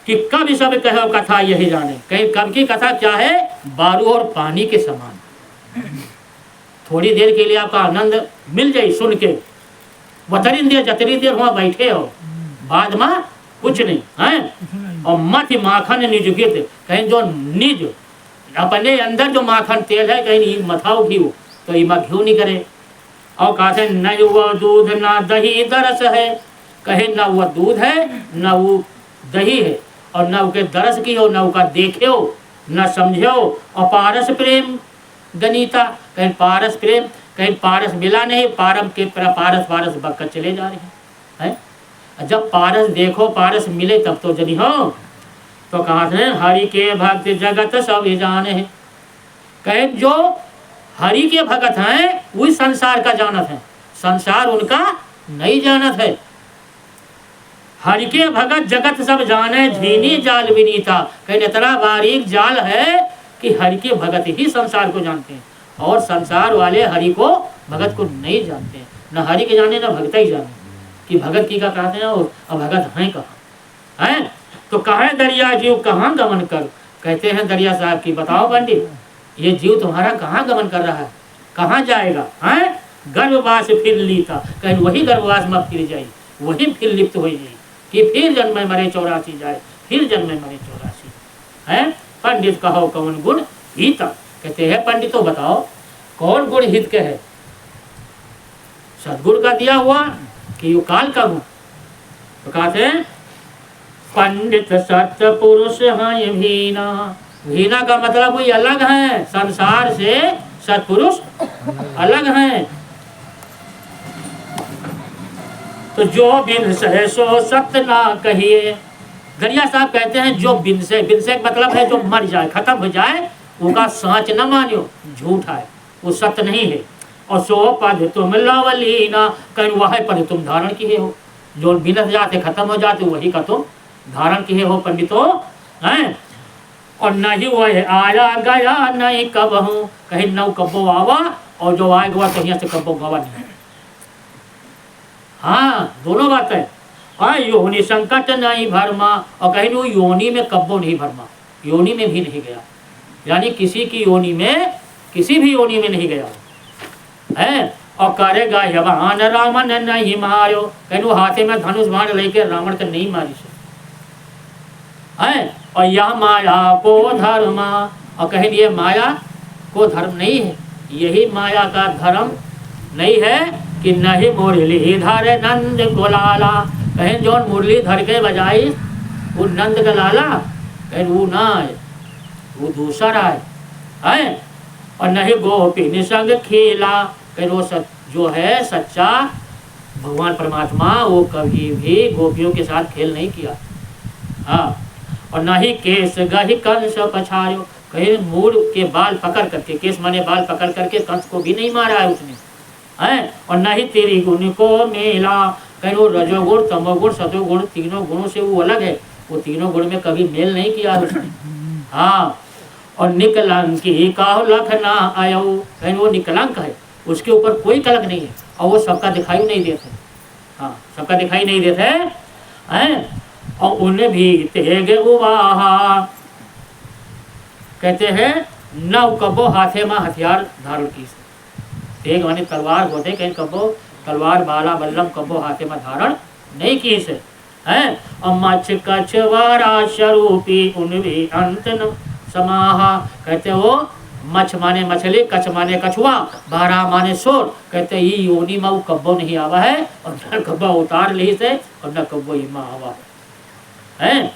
कि कब सब कहो कथा यही जाने, कहीं कब की कथा क्या है, बारू और पानी के समान। थोड़ी देर के लिए आपका आनंद मिल जाए सुन के, वतरी देर जतरी देर वहां बैठे हो, बाद में कुछ नहीं है। और मत माखन निज गिर, कहीं जो निज अपने अंदर जो माखन तेल है कहीं मथाओ घी तो इमा घी नहीं करे और कहते न वह दूध ना दही दरस है, कहे न वह दूध है न वो दही है, और न उसके दरस की हो, न उसका देखे हो, न समझे हो। और पारस प्रेम गनीता, कहीं पारस प्रेम, कहीं पारस मिला नहीं, पारम के पारस पारस बक्कर चले जा रहे हैं। जब पारस देखो पारस मिले तब तो जनी हो। तो कहा थे हरि के भक्त जगत सब जाने हैं, कहे जो हरि के भगत हैं वही संसार का जानत है, संसार उनका नहीं जानत है। हरि के भगत जगत सब जाने, झीनी जाल विनीता, कहीं इतना बारीक जाल है कि हरि के भगत ही संसार को जानते हैं, और संसार वाले हरि को भगत को नहीं जानते हैं। न हरि के जाने न भगत ही जाने कि भगत की का कहते हैं और भगत हैं कहाँ हैं। तो कहाँ दरिया जीव कहाँ गमन कर, कहते हैं दरिया साहब की बताओ पंडित, ये जीव तुम्हारा कहाँ गमन कर रहा है, कहाँ जाएगा हैं। गर्भवास फिर लीता, कहीं वही गर्भवास में फिर जाए, वही फिर लिप्त हो जाए कि फिर जन्म में मरे 84 जाए, फिर जन्म में मरे 84 है। पंडित कहो कौन गुण हित, कहते हैं पंडित तो बताओ कौन गुण हित के है, सदगुण का दिया हुआ कि काल का गुण। तो कहते हैं पंडित सत्य पुरुष हैं भीना, भीना का मतलब कोई अलग है, संसार से सत्पुरुष अलग हैं। तो जो बिन सहे सो सत्य ना कहिए, गरिया साहब कहते हैं जो बिन से मतलब है जो मर जाए खत्म हो जाए, उसका सच न मानियो, झूठा है, वो सत्य नहीं है। और सो पद तुम लवलीना, कहीं वह पद तुम धारण किए हो, जो बिनस जाते खत्म हो जाते वही का तुम धारण किए हो पंडितों हैं। और नहीं वह आया गया नहीं कब हूँ, कहीं न कब्बो आवा, और जो आए गवा कहीं से कब्बो गवा नहीं। हाँ दोनों बात है। हाँ योनि संकट नहीं भरमा, और कहीं वो योनि में कब्बो नहीं भरमा, योनि में भी नहीं गया, यानी किसी की योनि में किसी भी योनि में नहीं गया है। और करेगा यवान रावण नहीं मारो, कहीं वो हाथे में धनुष बाण लेके रावण का नहीं मारी से है। और यह माया को धर्मा, और कहीं ये माया को धर्म नहीं है, यही माया का धर्म नहीं है कि नहीं मुरली धर नंद को लाला, कहीं जो मुरली धर के बजाई वो नंद का लाला, कहीं वो ना है, वो दूसरा है। और नहीं गोपी संग खेला, कहीं वो जो है सच्चा भगवान परमात्मा वो कभी भी गोपियों के साथ खेल नहीं किया। हाँ और ना ही केस गही कंस पछाड़ो, कहीं मूड के बाल पकड़ करके, केस माने बाल पकड़ करके कंस को भी नहीं मारा है उसने है। और ना ही तेरी गुण को मेला, कहीं वो रजोगुण तमोगुण सतोगुण तीनों गुणों से वो अलग है, वो तीनों गुण में कभी मेल नहीं किया उसने। हाँ और निकलंकी का लखना आयो, कहीं वो निकलंक है, उसके ऊपर कोई कलंक नहीं है, और वो सबका दिखाई नहीं देते। हाँ सबका दिखाई नहीं देते हैं। और उन्हें भी तेग उवाहा, कहते हैं न कबो हाथे में हथियार धारण की, तेग माने तलवार होते, कहीं कबो तलवार बाला बल्लम कबो हाथे में धारण नहीं की से है। और मच्छ कछवारा स्वरूपी उनवी अंत न समाहा, कहते हो मच्छ माने मछली, कछ माने कछुआ, बारह माने सोर, कहते ये योनि में वो कब्बो नहीं आवा है, और न कब्बा उतार ली से और न कब्बो इमा आवा है।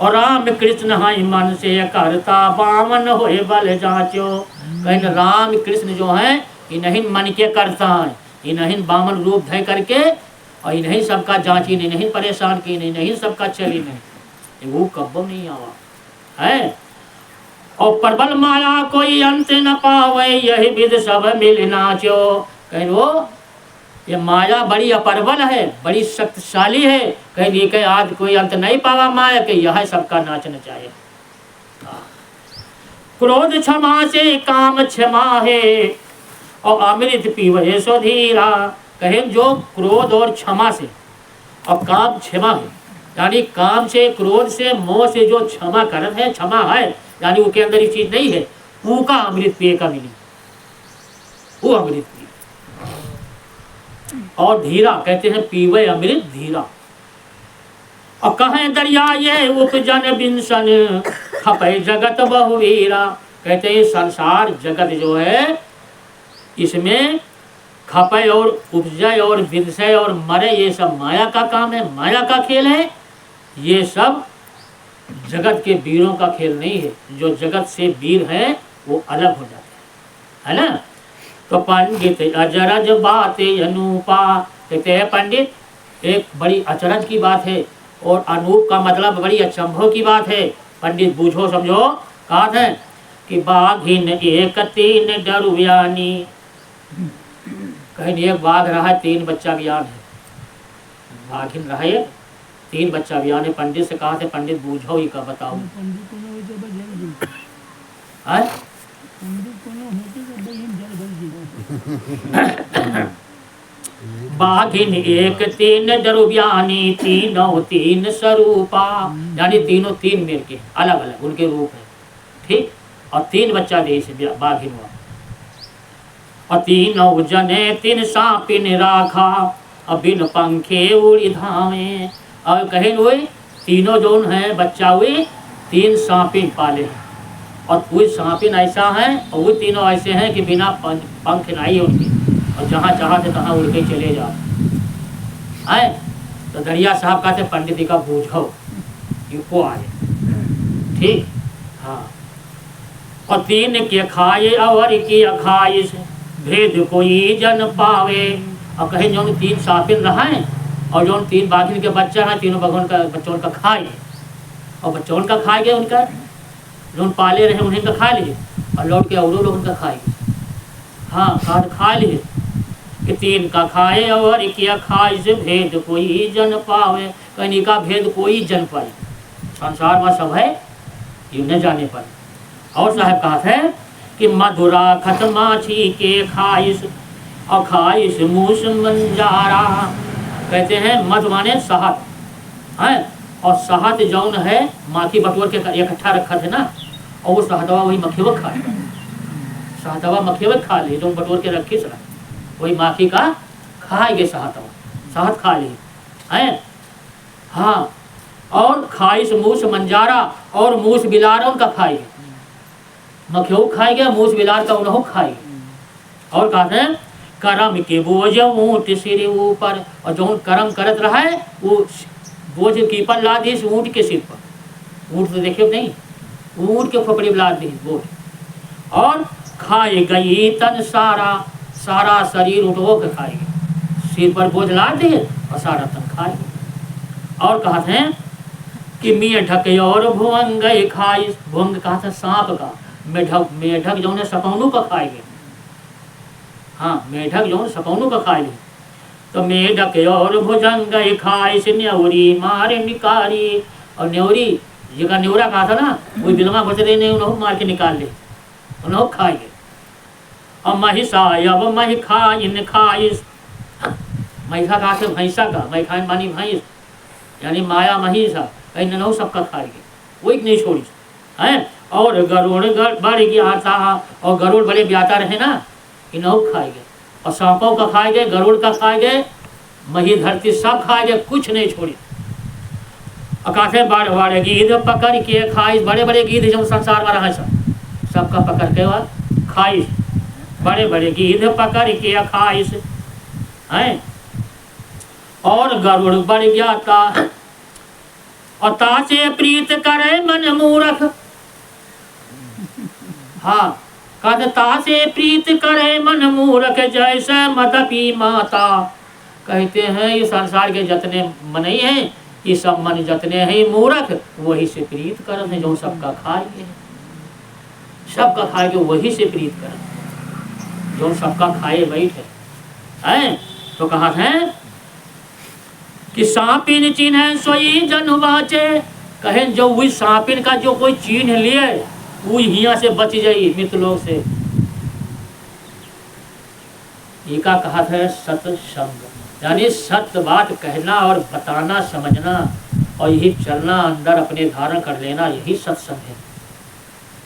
और राम कृष्ण हाई मन से करता बामन होए बल जांचो, कहीं राम कृष्ण जो है ये नहीं मन के करता है, ये नहीं बामन रूप धय करके, और ये नहीं सबका जांची नहीं परेशान की नहीं सबका चली नहीं, वो कब्बो नहीं आवा है। और प्रबल माया कोई अंत न पावे, यही विध सब मिल नाचो, कहीं वो ये माया बड़ी अप्रबल है, बड़ी शक्तिशाली है, कहीं ये कहीं आज कोई अंत नहीं पावा माया के, यह सबका नाचना चाहिए। क्रोध क्षमा से काम क्षमा है, और अमृत पीवे सो धीरा, कहें जो क्रोध और क्षमा से और काम क्षमा है, यानी काम से क्रोध से मोह से जो क्षमा करत है, क्षमा है यानी वो के अंदर ये चीज नहीं है, वो का अमृत पिए का मिली, वो अमृत पिए। और धीरा कहते हैं पीवे अमृत धीरा। और कहें दरिया ये उपजन बिंसन खपे जगत बहुवीरा, कहते हैं संसार जगत जो है इसमें खपय और उपजय और विदसय और मरे, ये सब माया का काम है, माया का खेल है। ये सब जगत के वीरों का खेल नहीं है। जो जगत से वीर है वो अलग हो जाते हैं, है ना। तो पंडित अजरज बातें अनूपा, कहते हैं पंडित एक बड़ी अचरज की बात है और अनूप का मतलब बड़ी अचंभव की बात है। पंडित बूझो समझो। कहा है कि बाघिन एक तीन डरुयानी, कहीं एक बाघ रहा है, 3 बच्चा बयान है। बाघिन रहा है, 3 बच्चा बयान है। पंडित से कहा थे पंडित बूझो ही का बताओ। बाघिन एक तीन डरुबियानी, तीनों 3 स्वरूपा, यानी तीनों 3 मिल के अलग अलग उनके रूप है, ठीक। और 3 बच्चा दे से बाघिन हुआ। और 3 जने 3 सांपिन राखा, और बिन पंखे उड़ी धामे। और कहे हुए तीनों जो है बच्चा हुए 3 सांपिन पाले हैं। और कोई सांपिन ऐसा है और वो तीनों ऐसे हैं कि बिना पंख नहीं उनके, और जहाँ चाहते तहाँ उड़ के चले जाओ। आए तो दरिया साहब कहते पंडित जी का बूझो को आए, ठीक। हाँ। और 3 के खाए और की अखाइश, भेद कोई जन पावे। और कहीं जो 3 सांपिन रहा है और जो 3 बाघिन के बच्चा है, तीनों भगवान का बच्चों का खाए, और बच्चों का खाए गए, उनका जो पाले रहे उन्हीं का खा लिए, और लौट के और लोग उनका खाएंगे। हाँ खा लिए कि 3 का खाए और किया खाए, से भेद कोई जन पावे। कहीं का भेद कोई जन पाए, संसार में सब है ये न जाने पर। और साहब कहा है कि मधुरा खत माछी के खाइश, और खाइश मूस मंजारा। कहते हैं मधु माने शहद है, और शहद जौन है माखी बटोर के इकट्ठा रखा थे ना, और वो शहदवा वही मक्खियों खाए, शहदवा मक्खियों खा ली जो बटोर के रखी सर, वही माखी का खाएंगे शहदवा, शहद खा ली है। हाँ। और खाइश मूस मंजारा, और मूस बिलार उनका खाएंगे, मक्खियों खाएंगे, मूस बिलार का उन्हों खाएंगे। और कहते हैं करम के बोझ ऊँट सिर ऊपर, और जो कर्म करत रहा है वो बोझ की पर ला दी ऊँट के सिर पर। ऊँट तो देखे नहीं, ऊँट के खोपड़ी ला दी बोझ। और खाए गई तन सारा, सारा शरीर उठो के खाएगी, सिर पर बोझ ला दिए और सारा तन खाएगी। और कहते हैं कि मेढक और भुवंग खाई, भुवंग कहा था सांप का, मेढक मेढक जो है सकौनू का खाएंगे। हाँ मेढक जो सकौनू का खाएंगे। तो मेढक और भुजंग खाई से न्योरी मारे निकारी, और न्योरी जगह न्योरा कहा था ना, वही बिलवा बचते नहीं उन्होंने मार के निकाल ले, उन्होंने खाएंगे। और महिषा अब मही खाइन खाइस, महिषा कहा थे भैंसा का, मही खाइन मानी भैंस, यानी माया महिषा, कहीं नौ सबका खाएंगे, वही नहीं छोड़ी है। और गरुड़ बढ़ गया था, और गरुड़ बड़े ब्याता रहे ना, इन्हों खाएंगे। और सांपों का खाएंगे, गरुड़ का खाएंगे, मही धरती सब खाएंगे, कुछ नहीं छोड़ी। अकाशे बड़े बड़े गीध पकड़ के खाइस, बड़े बड़े गीध जो संसार में रहा सबका पकड़ के खाइस, बड़े बड़े गीध पकड़ के खाइस हैं। और गरुड़ बढ़ गया था, और ताचे प्रीत करे मन मूरख। हाँ कहता से प्रीत करे मन मूरख, जैसे मदपी माता। कहते हैं ये संसार के जितने मन ही हैं, ये सब मन जितने हैं मूरख, वही से प्रीत करत है, जो सबका खाएंगे, सबका खाएंगे वही से प्रीत करत, जो सबका खाए बैठे हैं। तो कहा है कि सांपिन चिन्ह सोई जन बाचे। कहें जो वही सांपिन का जो कोई चिन्ह लिए वो हिया से बच जाई मित्र लोग से। ये का कहा था सत्संग, यानी सत्य बात कहना और बताना समझना, और यही चलना अंदर अपने धारण कर लेना, यही सत्संग है।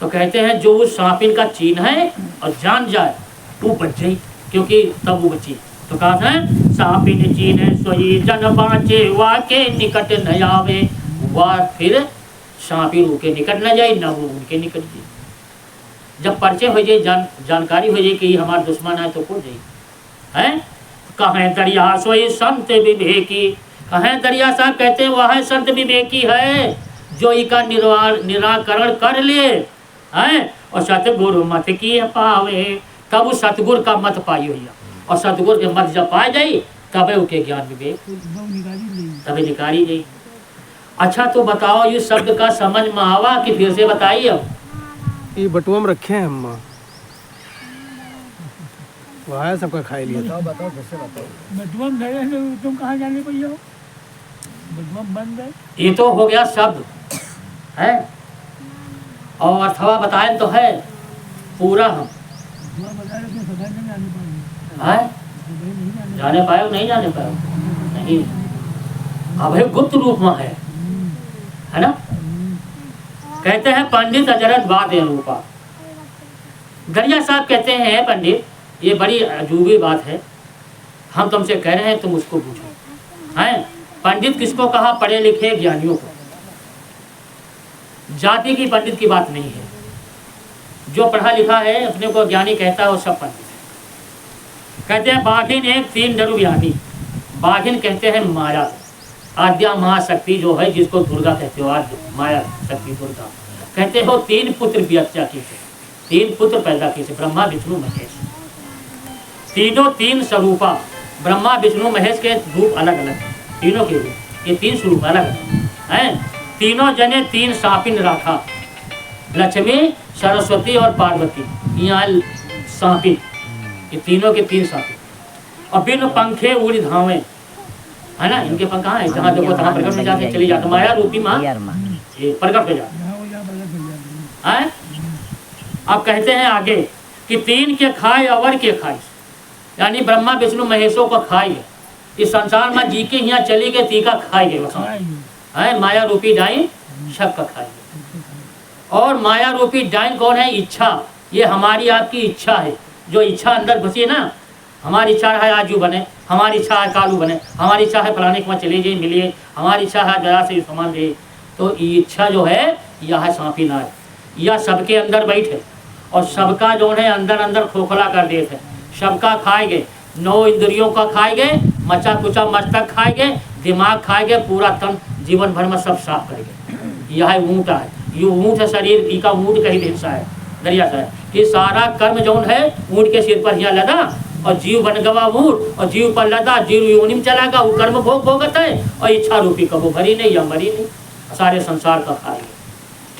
तो कहते हैं जो उस सांपिन का चिन्ह है और जान जाए वो बच जाए, क्योंकि तब वो बची। तो कहा था सांपिन चिन्ह सोई जन बाचे, वाके निकट न आवे। वह फिर सांपिन उनके निकट न जाए, न वो उनके निकट जाए। जब परिचय हो जाए, जानकारी हो जाए कि ये हमारा दुश्मन है, तो हो जाए, हैं। कहें दरिया सोई संत विवेकी, कहें दरिया साहब कहते हैं वह संत विवेकी है जो इका निराकरण कर ले हैं और सतगुरु मत की पावे। तब उस सतगुरु का मत पाई हुई और सतगुरु के मत जब पाई जाई तबे उनके ज्ञान विवेक तबे निकाली गई। अच्छा तो बताओ ये शब्द का समझ में आवा कि फिर से बताइए। अब ये बटुआ में रखे हैं हम, वह है सबका खाई लिया। बताओ बताओ फिर से बताओ। बटुआ गए हैं तुम कहाँ जाने भैया हो? बटुआ बंद है। ये तो हो गया शब्द है और अथवा बताए तो है पूरा हम है जाने पाए नहीं जाने पाए नहीं अब गुप्त रूप में है ना। कहते हैं पंडित अजरत बात है रूपा। दरिया साहब कहते हैं पंडित ये बड़ी अजूबी बात है, हम तुमसे कह रहे हैं तुम उसको पूछो। हैं पंडित किसको कहा? पढ़े लिखे ज्ञानियों को। जाति की पंडित की बात नहीं है। जो पढ़ा लिखा है अपने को ज्ञानी कहता है वो सब पंडित है। कहते हैं बाघिन एक तीन डरु ज्ञानी। बाघिन कहते हैं माया आद्या महाशक्ति जो है जिसको दुर्गा कहते हो, आद्य माया शक्ति दुर्गा। कहते हो तीन पुत्र व्यक्ता की थे, तीन पुत्र पैदा किए थे ब्रह्मा विष्णु महेश। तीनों तीन स्वरूपा, ब्रह्मा विष्णु महेश के रूप अलग अलग हैं, तीनों के रूप ये तीन स्वरूप अलग अलग हैं। तीनों जने तीन सापिन राखा, लक्ष्मी सरस्वती और पार्वती। यहाँ सापिन ये तीनों के तीन सापिन और बिन पंखे उड़ी धावे है ना। इनके पंख कहाँ है? जहाँ देखो तहाँ प्रकट में जाके चली जाते माया रूपी माँ ये प्रकट हो जाते हैं। अब कहते हैं आगे कि तीन के खाए अवर के खाए, यानी ब्रह्मा विष्णु महेशों को खाए। इस संसार में जी के यहाँ चली गए तीका खाए गए है माया रूपी डाइन सब का खाए। और माया रूपी डाइन कौन है? इच्छा। ये हमारी आपकी इच्छा है, जो इच्छा अंदर घुसी है ना। हमारी इच्छा है आजू बने, हमारी इच्छा है कालू बने, हमारी इच्छा है फलाने के वहाँ चले जाए मिलिए, हमारी इच्छा है दया से सामान दे। तो ये इच्छा जो है यह सांपी नार, यह सबके अंदर बैठे और सबका जो है अंदर अंदर खोखला कर दिए थे। सबका खाए गए, 9 इंद्रियों का खाए गए, मचा कुचा मस्तक खाए गए, दिमाग खाए गए, पूरा तन जीवन भर में सब साफ कर गए। यह ऊँट है, ये ऊँट है शरीर की का ऊँट का ही हिस्सा है दरिया सा है कि सारा कर्म जौन है ऊँट के सिर पर यहाँ लदा और जीव बन गवा ऊँट और जीव पर लदा, जीव योनि में चला गया, वो कर्म भोग भोगत है और इच्छा रूपी कबो भरी नहीं या मरी नहीं, सारे संसार का खाएंगे।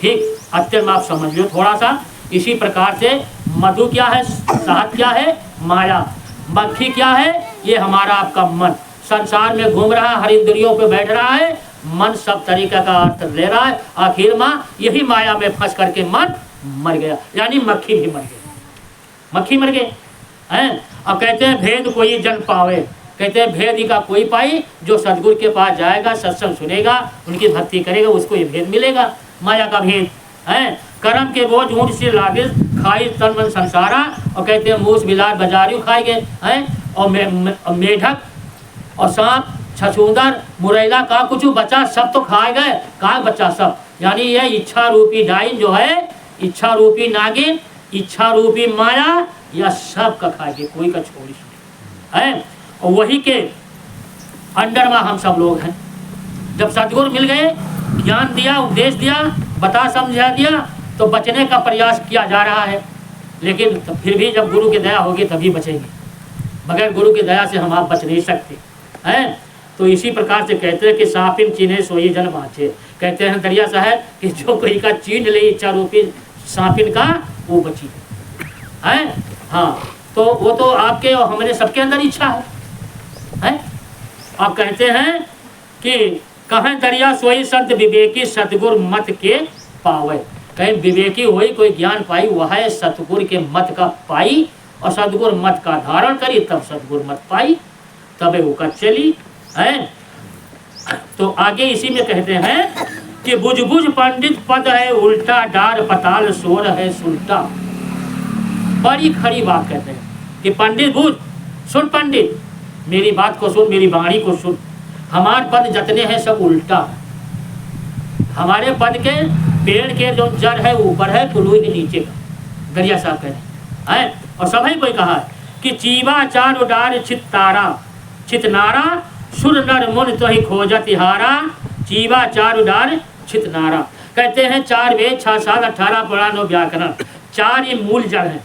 ठीक अत्यंत आप समझ लो थोड़ा सा। इसी प्रकार से मधु क्या है, शहद क्या है, माया। मक्खी क्या है? ये हमारा आपका मन संसार में घूम रहा है, हर इंद्रियों पे बैठ रहा है, मन सब तरीका का अर्थ ले रहा है। आखिर में यही माया में फंस करके मन मर गया, यानी मक्खी भी मर गई, मक्खी मर गए हैं। अब कहते हैं भेद कोई जन पावे, कहते हैं भेद ही का कोई पाई जो सदगुरु के पास जाएगा, सत्संग सुनेगा, उनकी भक्ति करेगा, उसको ये भेद मिलेगा, माया का भेद है। कर्म के बोझ ऊँट से लागे खाई तन मन संसारा। और कहते हैं मूस बिलाट बाजारियों खाए गए हैं और मेढक और सांप छछूंदर मुरैला का कुछ बचा सब तो खाए गए, का बच्चा सब। यानी यह इच्छा रूपी डाइन जो है, इच्छा रूपी नागिन, इच्छा रूपी माया, यह सब का खाएगी, कोई का छोड़ी है। और वही के अंडर में हम सब लोग हैं। जब सदगुरु मिल गए, ज्ञान दिया, उपदेश दिया, बता समझा दिया, तो बचने का प्रयास किया जा रहा है। लेकिन फिर भी जब गुरु की दया होगी तभी बचेंगे, बगैर गुरु की दया से हम आप बच नहीं सकते हैं। तो इसी प्रकार से कहते हैं कि सापिन चीने सोई जन बाँचे। कहते हैं दरिया साहब कि जो कोई का चीन ले इच्छा रूपी सापिन का वो बची है। हाँ तो वो तो आपके और हमारे सबके अंदर इच्छा है। आप कहते हैं कि कहें दरिया सोई संत विवेकी सतगुरु मत के पावे। कहीं विवेकी हुई कोई ज्ञान पाई वह है सतगुरु के मत का पाई और सतगुरु मत का धारण करी तब सतगुरु मत पाई, तबे वो का चली है। तो आगे इसी में कहते हैं कि बुझ बुझ पंडित पद है उल्टा, डार पताल सोर है सुलटा। बड़ी खड़ी बात कहते हैं कि पंडित बुझ, सुन पंडित मेरी बात को सुन, मेरी वाणी को सुन। हमारे पद जतने हैं सब उल्टा, हमारे पद के पेड़ के जो जड़ है ऊपर है, कुलू के नीचे का। दरिया साहब कह रहे हैं और सभी कोई कहा है कि चीवा चार उडार चित्तारा चितनारा सुर नर मुन तो ही खोजत हारा चीवा चार उडार चितनारा। कहते हैं 4 वेद 6 7 18 पुराण और व्याकरण, 4 ये मूल जड़ हैं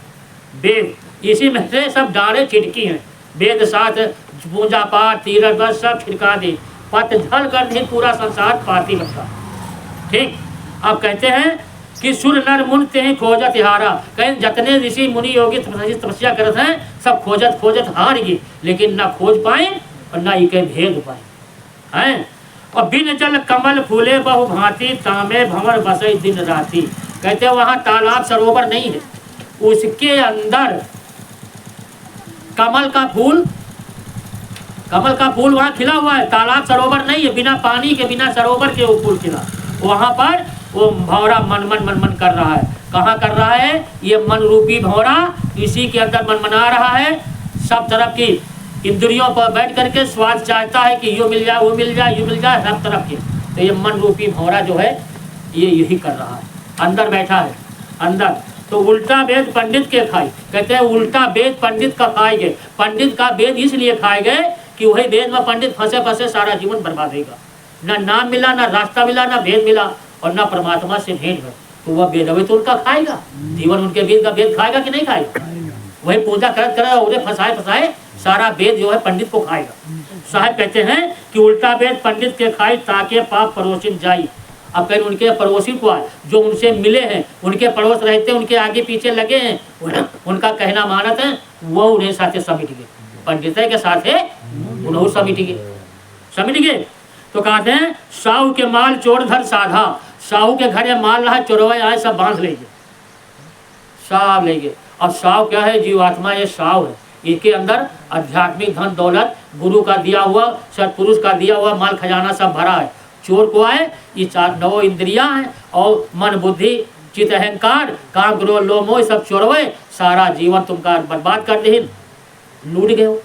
वेद, इसी में से सब डारे छिड़की हैं। वेद साथ पूजा पाठ तीरथ बस सब छिड़का दे, पतझड़ कर दे पूरा संसार पाती बनता। ठीक, अब कहते हैं कि सुर नर मुन ते हैं खोजत हारा। कहें जितने ऋषि मुनि योगी तपस्या करते हैं सब खोजत खोजत हार गए, लेकिन ना खोज पाए और ना इके भेद पाए हैं। और बिन जल कमल फूले बहु भांति तामे भंवर बसे दिन राती। कहते हैं वहाँ तालाब सरोवर नहीं है, उसके अंदर कमल का फूल वहाँ खिला हुआ है। तालाब सरोवर नहीं है, बिना पानी के बिना सरोवर के वो फूल खिला। वहाँ पर वो भंवरा मन कर रहा है। कहाँ कर रहा है? ये मन रूपी भंवरा इसी के अंदर मनमना रहा है। सब तरफ की इंद्रियों पर बैठ करके स्वाद चाहता है कि यो मिल जाए वो मिल जाए यो मिल जाए, सब तरफ के। तो ये मन रूपी भंवरा जो है ये यही कर रहा है, अंदर बैठा है अंदर। तो उल्टा वेद पंडित के खाए। कहते हैं उल्टा वेद पंडित का खाए गए। पंडित का वेद इसलिए खाए गए कि वही वेद में पंडित फंसे फंसे सारा जीवन बर्बाद होगा। ना नाम मिला, ना रास्ता मिला, ना भेद मिला और ना परमात्मा से भेंट है। तो वह वेद तो उनका खाएगा, जीवन उनके वेद का वेद खाएगा कि नहीं खाएगा? वही पूजा कर उन्हें फंसाए सारा वेद जो है पंडित को खाएगा। साहब कहते हैं कि उल्टा वेद पंडित के खाए ताके पाप पड़ोसिन जाई। अब कहीं उनके पड़ोसी को आए जो उनसे मिले हैं, उनके पड़ोस रहते हैं, उनके आगे पीछे लगे हैं, उनका कहना मानत है, वो उन्हें साथे समिट गए। पंडित के साथ है उन्होंने समिट गए। तो कहते हैं साहू के माल चोर धर साधा। साहू के घर में माल रहा, चोरवे आए सब बांध ले गए, सब ले गए। अब साहू क्या है? जीवात्मा ये साहू है, इसके अंदर आध्यात्मिक धन दौलत गुरु का दिया हुआ सत्पुरुष का दिया हुआ माल खजाना सब भरा है। चोर को आए ये 9 इंद्रियां हैं और मन बुद्धि चित्त अहंकार काम क्रोध लोभ मोह सब चोरवे, सारा जीवन तुमका बर्बाद कर दे, लूट गए हो।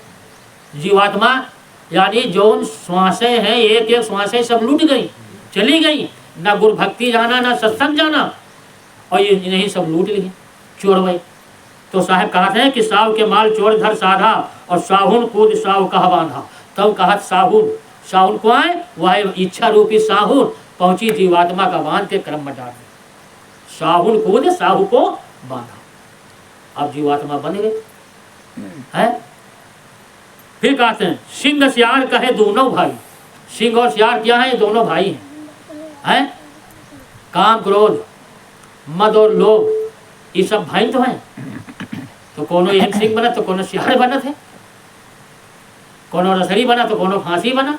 जीवात्मा यानी जो श्वासें हैं एक एक श्वासें सब लूट गई, चली गई, ना गुरु भक्ति जाना ना सत्संग जाना, और ये नहीं सब लूट लिए चोरवे। तो साहब कहते हैं कि साहू के माल चोर धर साधा और साहुन कूद साहू कहा बांधा। तब कहा साहुन को आए वह इच्छा रूपी साहुन पहुंची जीवात्मा का बांध के क्रम में डाल। साहुन कूद साहू को बांधा, अब जीवात्मा बन गए है। फिर कहते हैं सिंह सियार कहे दोनों भाई। सिंह और सियार क्या है? ये दोनों भाई हैं। काम क्रोध मद और लोभ ये सब भाई तो हैं। तो कोनो एक सिंह बना तो कोनो सियार बना थे, कोनो रसरी बना तो कोनो फांसी बना।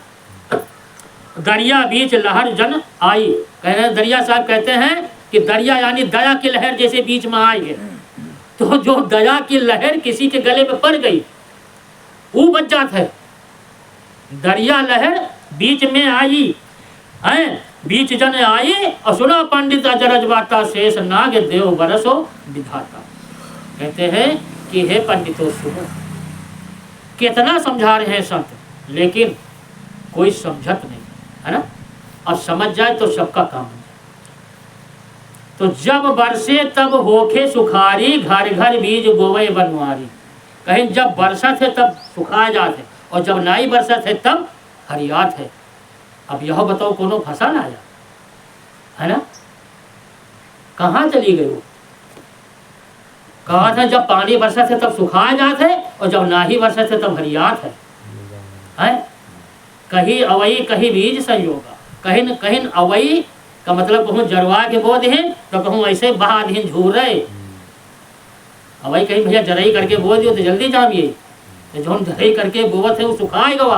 दरिया बीच लहर जन आई। कह रहे दरिया साहब कहते हैं कि दरिया यानी दया की लहर जैसे बीच में आई है। तो जो दया की लहर किसी के गले में पड़ गई वो बच जाता है। दरिया लहर बीच में आई है, बीच जन आई और सुना पंडित अजरज बाता शेष नाग देव बरसो विधाता। कहते हैं कि हे पंडितों सुनो, कितना समझा रहे हैं संत, लेकिन कोई समझत नहीं है ना। और समझ जाए तो सबका काम है। तो जब बरसे तब होखे सुखारी, घर घर बीज बोवे बनवारी। कहीं जब बरसत है तब सुखा जाते और जब नाई बरसत है तब हरियात है। अब यह बताओ कोनो फसल आया है ना, कहाँ चली गई वो? कहा था जब पानी बरसत है तब सुखाया जाते और जब नाही बरसत है तब हरियात है? कहीं अवई कहीं बीज संयोगा। कहीं न कहीं अवई का मतलब कहूँ जरवा के बोध है तो कहूँ ऐसे बहा दिन झूर रहे। अवई कहीं भैया जरई करके बो दियो तो जल्दी जामिए, तो जो जरई करके बोवत है वो सुखाए गवा,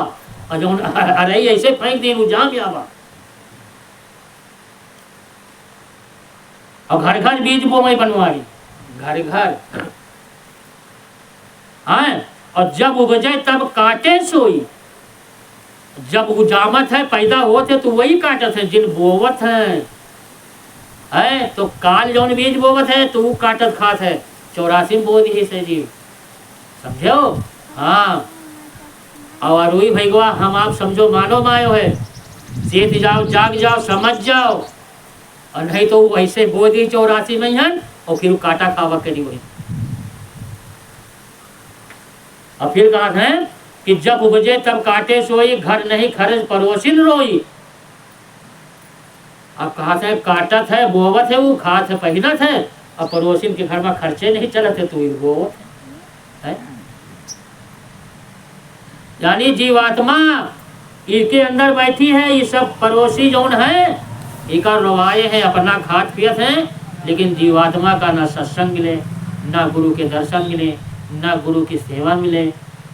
और जो अरई ऐसे फेंक दिए वो जाम आवा। और घर घर बीज बोवई बनवारी, घर घर। हाँ, और जब उगजे तब काटे सोई। जब उजामत है पैदा होते तो वही काटत है जिन बोवत है। तो काल जौन बीज बोवत है तो वो काटत खात है। 84 बो दी से जीव, समझो। हाँ, और वही भैगवा हम आप समझो मानो मायो है, चेत जाओ जाग जाओ समझ जाओ, और नहीं तो वैसे बो दी 84 में और फिर काटा खावा करी वही। और फिर कहा है कि जब उपजे तब काटे सोई, घर नहीं खर्च पड़ोसिन रोई। अब कहा है काटत है, बोवत है, वो खात है, पहिनत है, और पड़ोसिन के घर में खर्चे नहीं चलत है, तो ये बोवत है। यानी जीवात्मा इनके अंदर बैठी है, ये सब पड़ोसी जौन है इका रोवाए हैं, अपना खात पियत हैं, लेकिन जीवात्मा का ना सत्संग मिले, ना गुरु के दर्शन मिले, ना गुरु की सेवा मिले,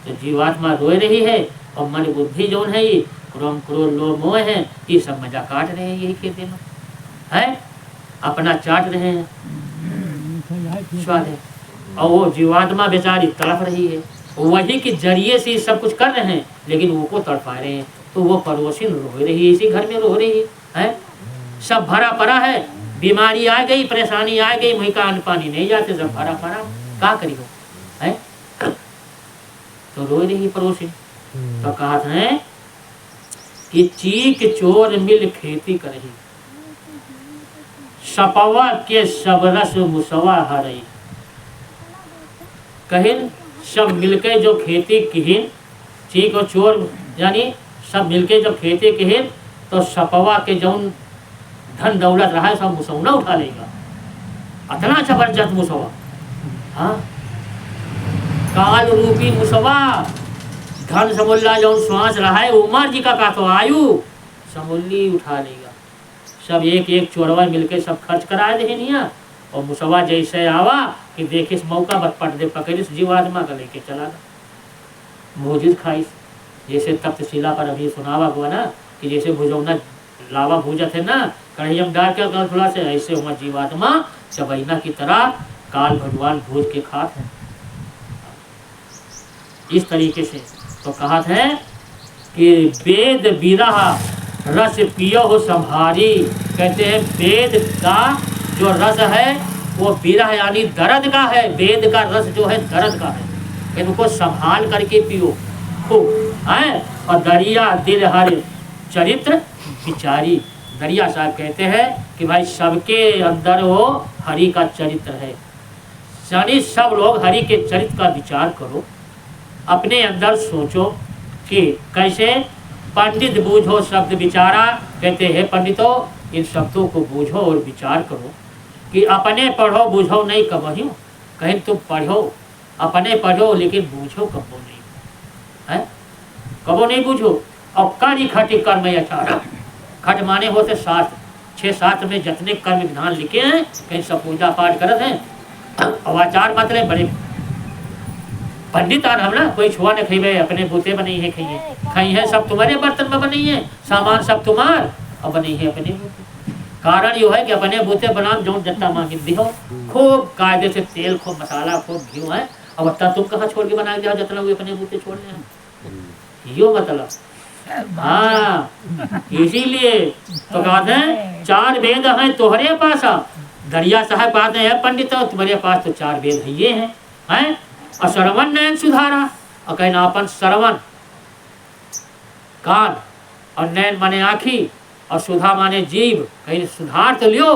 तो जीवात्मा रोए रही है। और मन बुद्धि जौन है ये क्रोम क्रोध लोभ मोह है, ये सब मजा काट रहे हैं, यही के दिन है, अपना चाट रहे हैं, स्वाद है। और वो जीवात्मा बेचारी तड़प रही है, वही के जरिए से सब कुछ कर रहे हैं, लेकिन वो को तड़पा रहे हैं, तो वो पड़ोसी रो रही है, इसी घर में रो रही है। सब भरा पड़ा है, बीमारी आ गई, परेशानी आ गई, वही का अन्न पानी नहीं जाते, सब भरा पड़ा, क्या करी हो है, तो रो रही पड़ोसी। तो कहा है कि चीक चोर मिल खेती करही, सपवा के सब रस मुसवा हरई। कहिन सब मिलके जो खेती किहिन, चीक और चोर यानी सब मिलके जब खेती किहिन, तो सपवा के जौन धन दौलत रहा है सब मुसौना उठा लेगा, इतना जबरदस्त मुसवा। हाँ, काल रूपी मुसवा, धन समूल्ला जो श्वास रहा है, उमर जी का तो आयु समूल्ली उठा लेगा। सब एक एक चोरवा मिलके सब खर्च करा दे निया, और मुसवा जैसे आवा कि देखिस मौका बत पट दे पकड़िस, जीवात्मा का लेके चला गया भोजित खाइस। जैसे तप्तशिला पर अभी सुनावा हुआ ना कि जैसे भुजौना लावा भूजत है ना कढ़ैया में डाल के थोड़ा से, ऐसे हुआ जीवात्मा चबैना की तरह काल भगवान भूज के खात है इस तरीके से। तो कहा है कि वेद विरह रस पियो हो संभारी, कहते हैं वेद का जो रस है वो विरह यानी दर्द का है, वेद का रस जो है दर्द का है, इनको संभाल करके पियो खूब है। और दरिया दिल हर चरित्र विचारी, दरिया साहब कहते हैं कि भाई सबके अंदर वो हरि का चरित्र है, यानी सब लोग हरि के चरित्र का विचार करो, अपने अंदर सोचो कि कैसे। पंडित बूझो शब्द विचारा, कहते हैं पंडितों इन शब्दों को बूझो और विचार करो कि अपने पढ़ो बूझो नहीं कबहियो, कहीं तुम पढ़ो अपने पढ़ो लेकिन बूझो कबो नहीं है, कबो नहीं बूझो। और कार्य खटी कर्म अचारा, खट माने होते शास्त्र, 6 शास्त्र में जितने कर्म विधान लिखे हैं कहीं सब पूजा पाठ करते हैं, और आचार मतलब बड़े पंडित आर हम ना कोई छुआ ने खेबे, अपने बूते बनी है खाइए खाई है, सब तुम्हारे बर्तन में बनी है, सामान सब तुम्हार और बनी है अपने बूते। कारण यो है कि अपने बूते बना जो जत्ता मांगे दिहो, खूब कायदे से तेल खूब मसाला खूब घी है, और बता तुम कहाँ छोड़ के बना जाओ जितना वो अपने बूते छोड़ने हैं, यो मतलब। हाँ, इसीलिए तो कहते हैं 4 वेद हैं तुम्हारे पास, दरिया साहब कहते हैं पंडित तुम्हारे पास तो 4 वेद है ये हैं। और श्रवण नयन सुधारा, और कहना अपन श्रवण कान, और नयन माने आँखी, और सुधा माने जीव, कहीं सुधार तो लियो,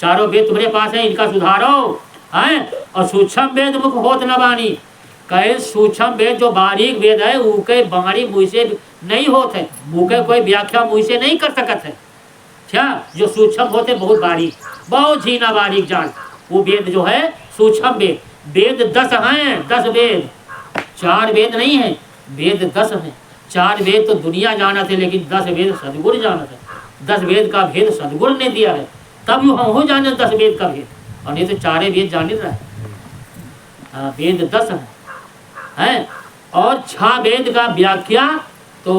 4 वेद तुम्हारे पास है इनका सुधारो हैं। और सूक्ष्म वेद मुख होत न बानी, कहे सूक्ष्म वेद जो बारीक वेद है उके बारी मुँह से नहीं होते, उके कोई व्याख्या मुँह से नहीं कर सकते है क्या, जो सूक्ष्म होते बहुत बारीक, बहुत झीना बारीक जान, वो वेद जो है सूक्ष्म वेद। वेद 10 हैं, 10 वेद, 4 वेद नहीं है, वेद 10 हैं। 4 वेद तो दुनिया जाना थे, लेकिन 10 वेद सदगुरु जाना था। 10 वेद का भेद सदगुरु ने दिया है, तब यू हम हो जाने 10 वेद का भेद, और नहीं तो 4 वेद जाने रहा है। हाँ, वेद 10 हैं, और 6 वेद का व्याख्या तो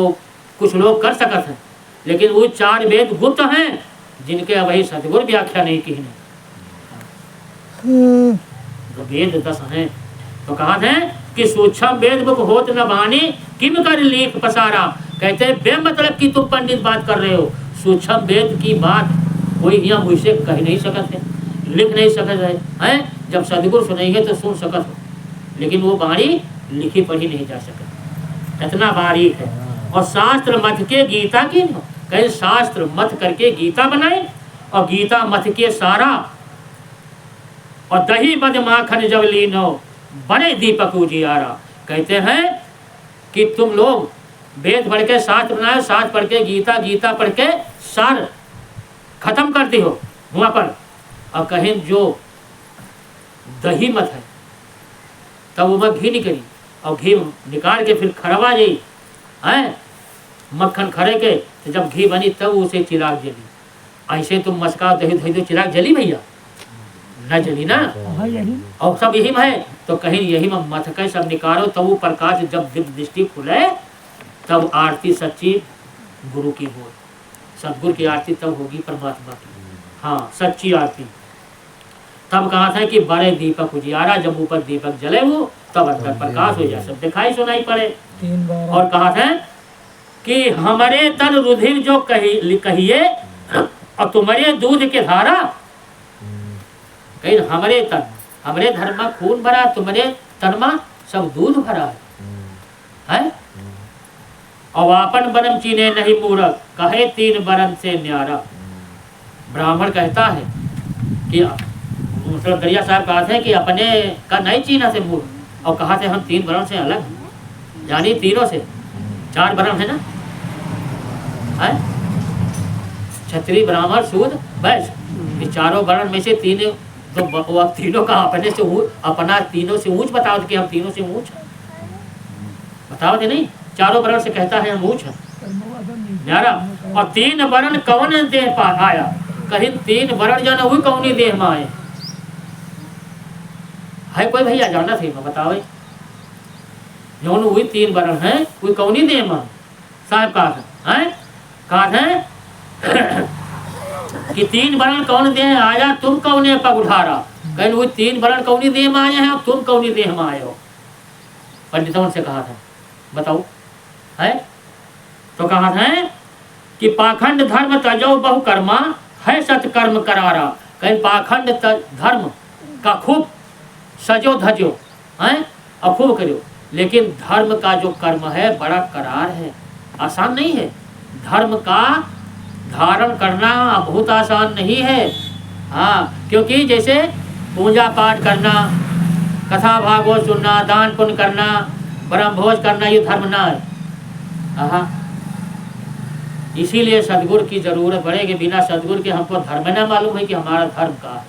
कुछ लोग कर सकते हैं, लेकिन वो 4 वेद गुप्त हैं जिनके वही सदगुरु व्याख्या नहीं की है। तो वेद 10 हैं। तो कहा है कि सूक्ष्म वेद मुख होत न बानी, किम कर लेख पसारा, कहते हैं बे मतलब कि तुम पंडित बात कर रहे हो, सूक्ष्म वेद की बात कोई यहाँ मुझसे कह नहीं सकते, लिख नहीं सकते हैं। जब सदगुरु सुनेंगे तो सुन सकते हो, लेकिन वो बाणी लिखी पढ़ी नहीं जा सकती, इतना बारीक है। और शास्त्र मत के गीता की, कहीं शास्त्र मत करके गीता बनाए, और गीता मत के सारा, और दही मद माखन जब लीनो बड़े दीपक उजियारा, कहते हैं कि तुम लोग वेद पढ़ के शास्त्र बनाए, शास्त्र पढ़ के गीता, गीता पढ़ के सार खत्म करती हो वहाँ पर, और कहीं जो दही मत है तब वो घी नहीं करी, और घी निकाल के फिर खरवा जाई हैं मक्खन खड़े के, तो जब घी बनी तब उसे चिराग जली। ऐसे तुम मस्का दही दही तो चिराग जली भैया न जली ना, हाँ यही और सब यही में है। तो कहीं यही में मथ के सब निकालो, तब वो प्रकाश जब दिव्य दृष्टि खुले तब आरती सच्ची गुरु की हो, सदगुरु की आरती तब होगी परमात्मा की, हाँ सच्ची आरती। तब कहा था कि बड़े दीपक उजियारा, जब ऊपर दीपक जले वो तब अंदर प्रकाश हो जाए, सब दिखाई सुनाई पड़े। 3 बार और कहा था कि हमारे तन रुधिर जो कहिए और तुम्हारे दूध के धारा, कहीं हमारे तन, हमारे धर्म में खून भरा, तुम्हारे तन में सब दूध भरा है? और आपन बनम चीने नहीं मूरख, कहे 3 बरन से न्यारा। ब्राह्मण कहता है कि मतलब दरिया साहब कहा थे कि अपने का नहीं चीना से मूर्ख, और कहा थे हम 3 वर्ण से अलग हैं, यानी तीनों से 4 वर्ण है ना, है क्षत्रिय ब्राह्मण शूद्र वैश्य, ये चारों वर्ण में से 3, तो वो अब तीनों का अपने से अपना तीनों से ऊंच बताओ कि हम तीनों से ऊंच हैं, बताओ थे नहीं, चारों वर्ण से कहता है हम ऊंच हैं न्यारा। और 3 वर्ण कौन देह पा आया, कहीं 3 वर्ण जाना हुई कौनी देह में आए है, कोई भैया जाना थे मैं बताओ, जौन हुई 3 वर्ण है कोई कौनी देह में साहब कहा है कि 3 वर्ण कौन देह आया, तुम कौने पग उठारा, कहीं हुई 3 वर्ण कौनी देह में आए हैं, अब तुम कौनी देह में आए हो, पंडितों से कहा था बताओ है। तो कहा है कि पाखंड धर्म तजो बहु कर्मा, है सत्कर्म करारा, कहीं पाखंड धर्म का खूब सजो धजो हैं और खूब करो, लेकिन धर्म का जो कर्म है बड़ा करार है, आसान नहीं है। धर्म का धारण करना बहुत आसान नहीं है, हाँ, क्योंकि जैसे पूजा पाठ करना, कथा भागवत सुनना, दान पुण्य करना, ब्रह्म भोज करना, ये धर्म ना है। हाँ, इसीलिए सदगुरु की जरूरत पड़ेगी, बिना सदगुरु के हमको धर्म ना मालूम है कि हमारा धर्म का है।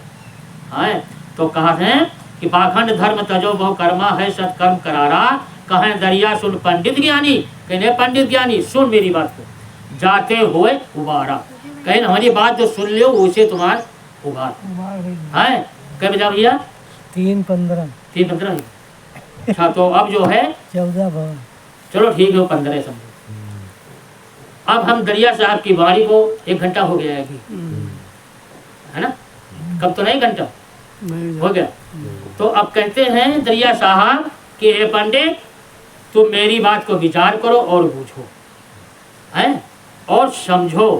हाँ, तो कहा है कि पाखंड धर्म तजो बहु कर्मा, है सत्कर्म करारा, कहे दरिया सुन पंडित ज्ञानी, कहने पंडित ज्ञानी सुन मेरी बात को, जाते हुए उबारा, कहीं हमारी बात जो सुन लो उसे तुम्हार उबार है। कह बजा भैया 3-15 3-15। अच्छा, तो अब जो है 14 बार, चलो ठीक है, 15 समझो। अब हम दरिया साहब की बारी को 1 घंटा हो गया है ना, कब तो नहीं घंटा हो गया। तो अब कहते हैं दरिया साहब कि हे पंडित, तुम मेरी बात को विचार करो और बूझो हैं, और समझो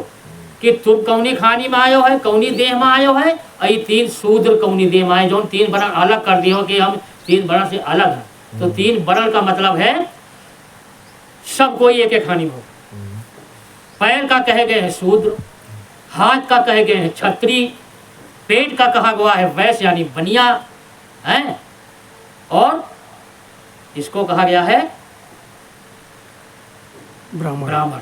कि तुम कौनी खानी में आयो है, कौनी देह में आयो है, और 3 शूद्र कौनी देह में आए, जो 3 वर्ण अलग कर दियो कि हम 3 वर्ण से अलग हैं। तो 3 वर्ण का मतलब है सब कोई एक खानी में, पैर का कहे गए हैं शूद्र, हाथ का कहे गए हैं क्षत्रिय, पेट का कहा गया है वैश्य यानी बनिया है, और इसको कहा गया है ब्राह्मण।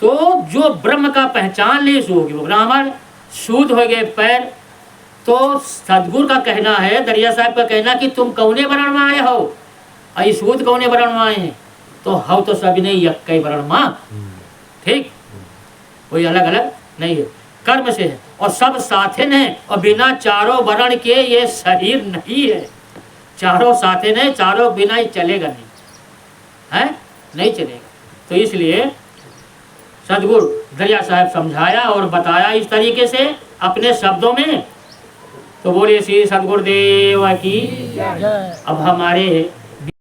तो जो ब्रह्म का पहचान ले सो होगी वो ब्राह्मण, शूद्र हो गए पैर। तो सदगुरु का कहना है, दरिया साहब का कहना कि तुम कौने वर्ण में आए हो, और शूद्र कौने वर्ण में आए हैं, तो हम तो सभी ने यक्कई वर्ण में, ठीक, कोई अलग अलग नहीं है, कर्म से है, और सब साथिन है, और बिना चारों वर्ण के ये शरीर नहीं है, चारों साथिन है, चारों बिना ही चलेगा नहीं है, नहीं चलेगा। तो इसलिए सदगुरु दरिया साहब समझाया और बताया इस तरीके से अपने शब्दों में। तो बोले श्री सदगुरुदेव की। अब हमारे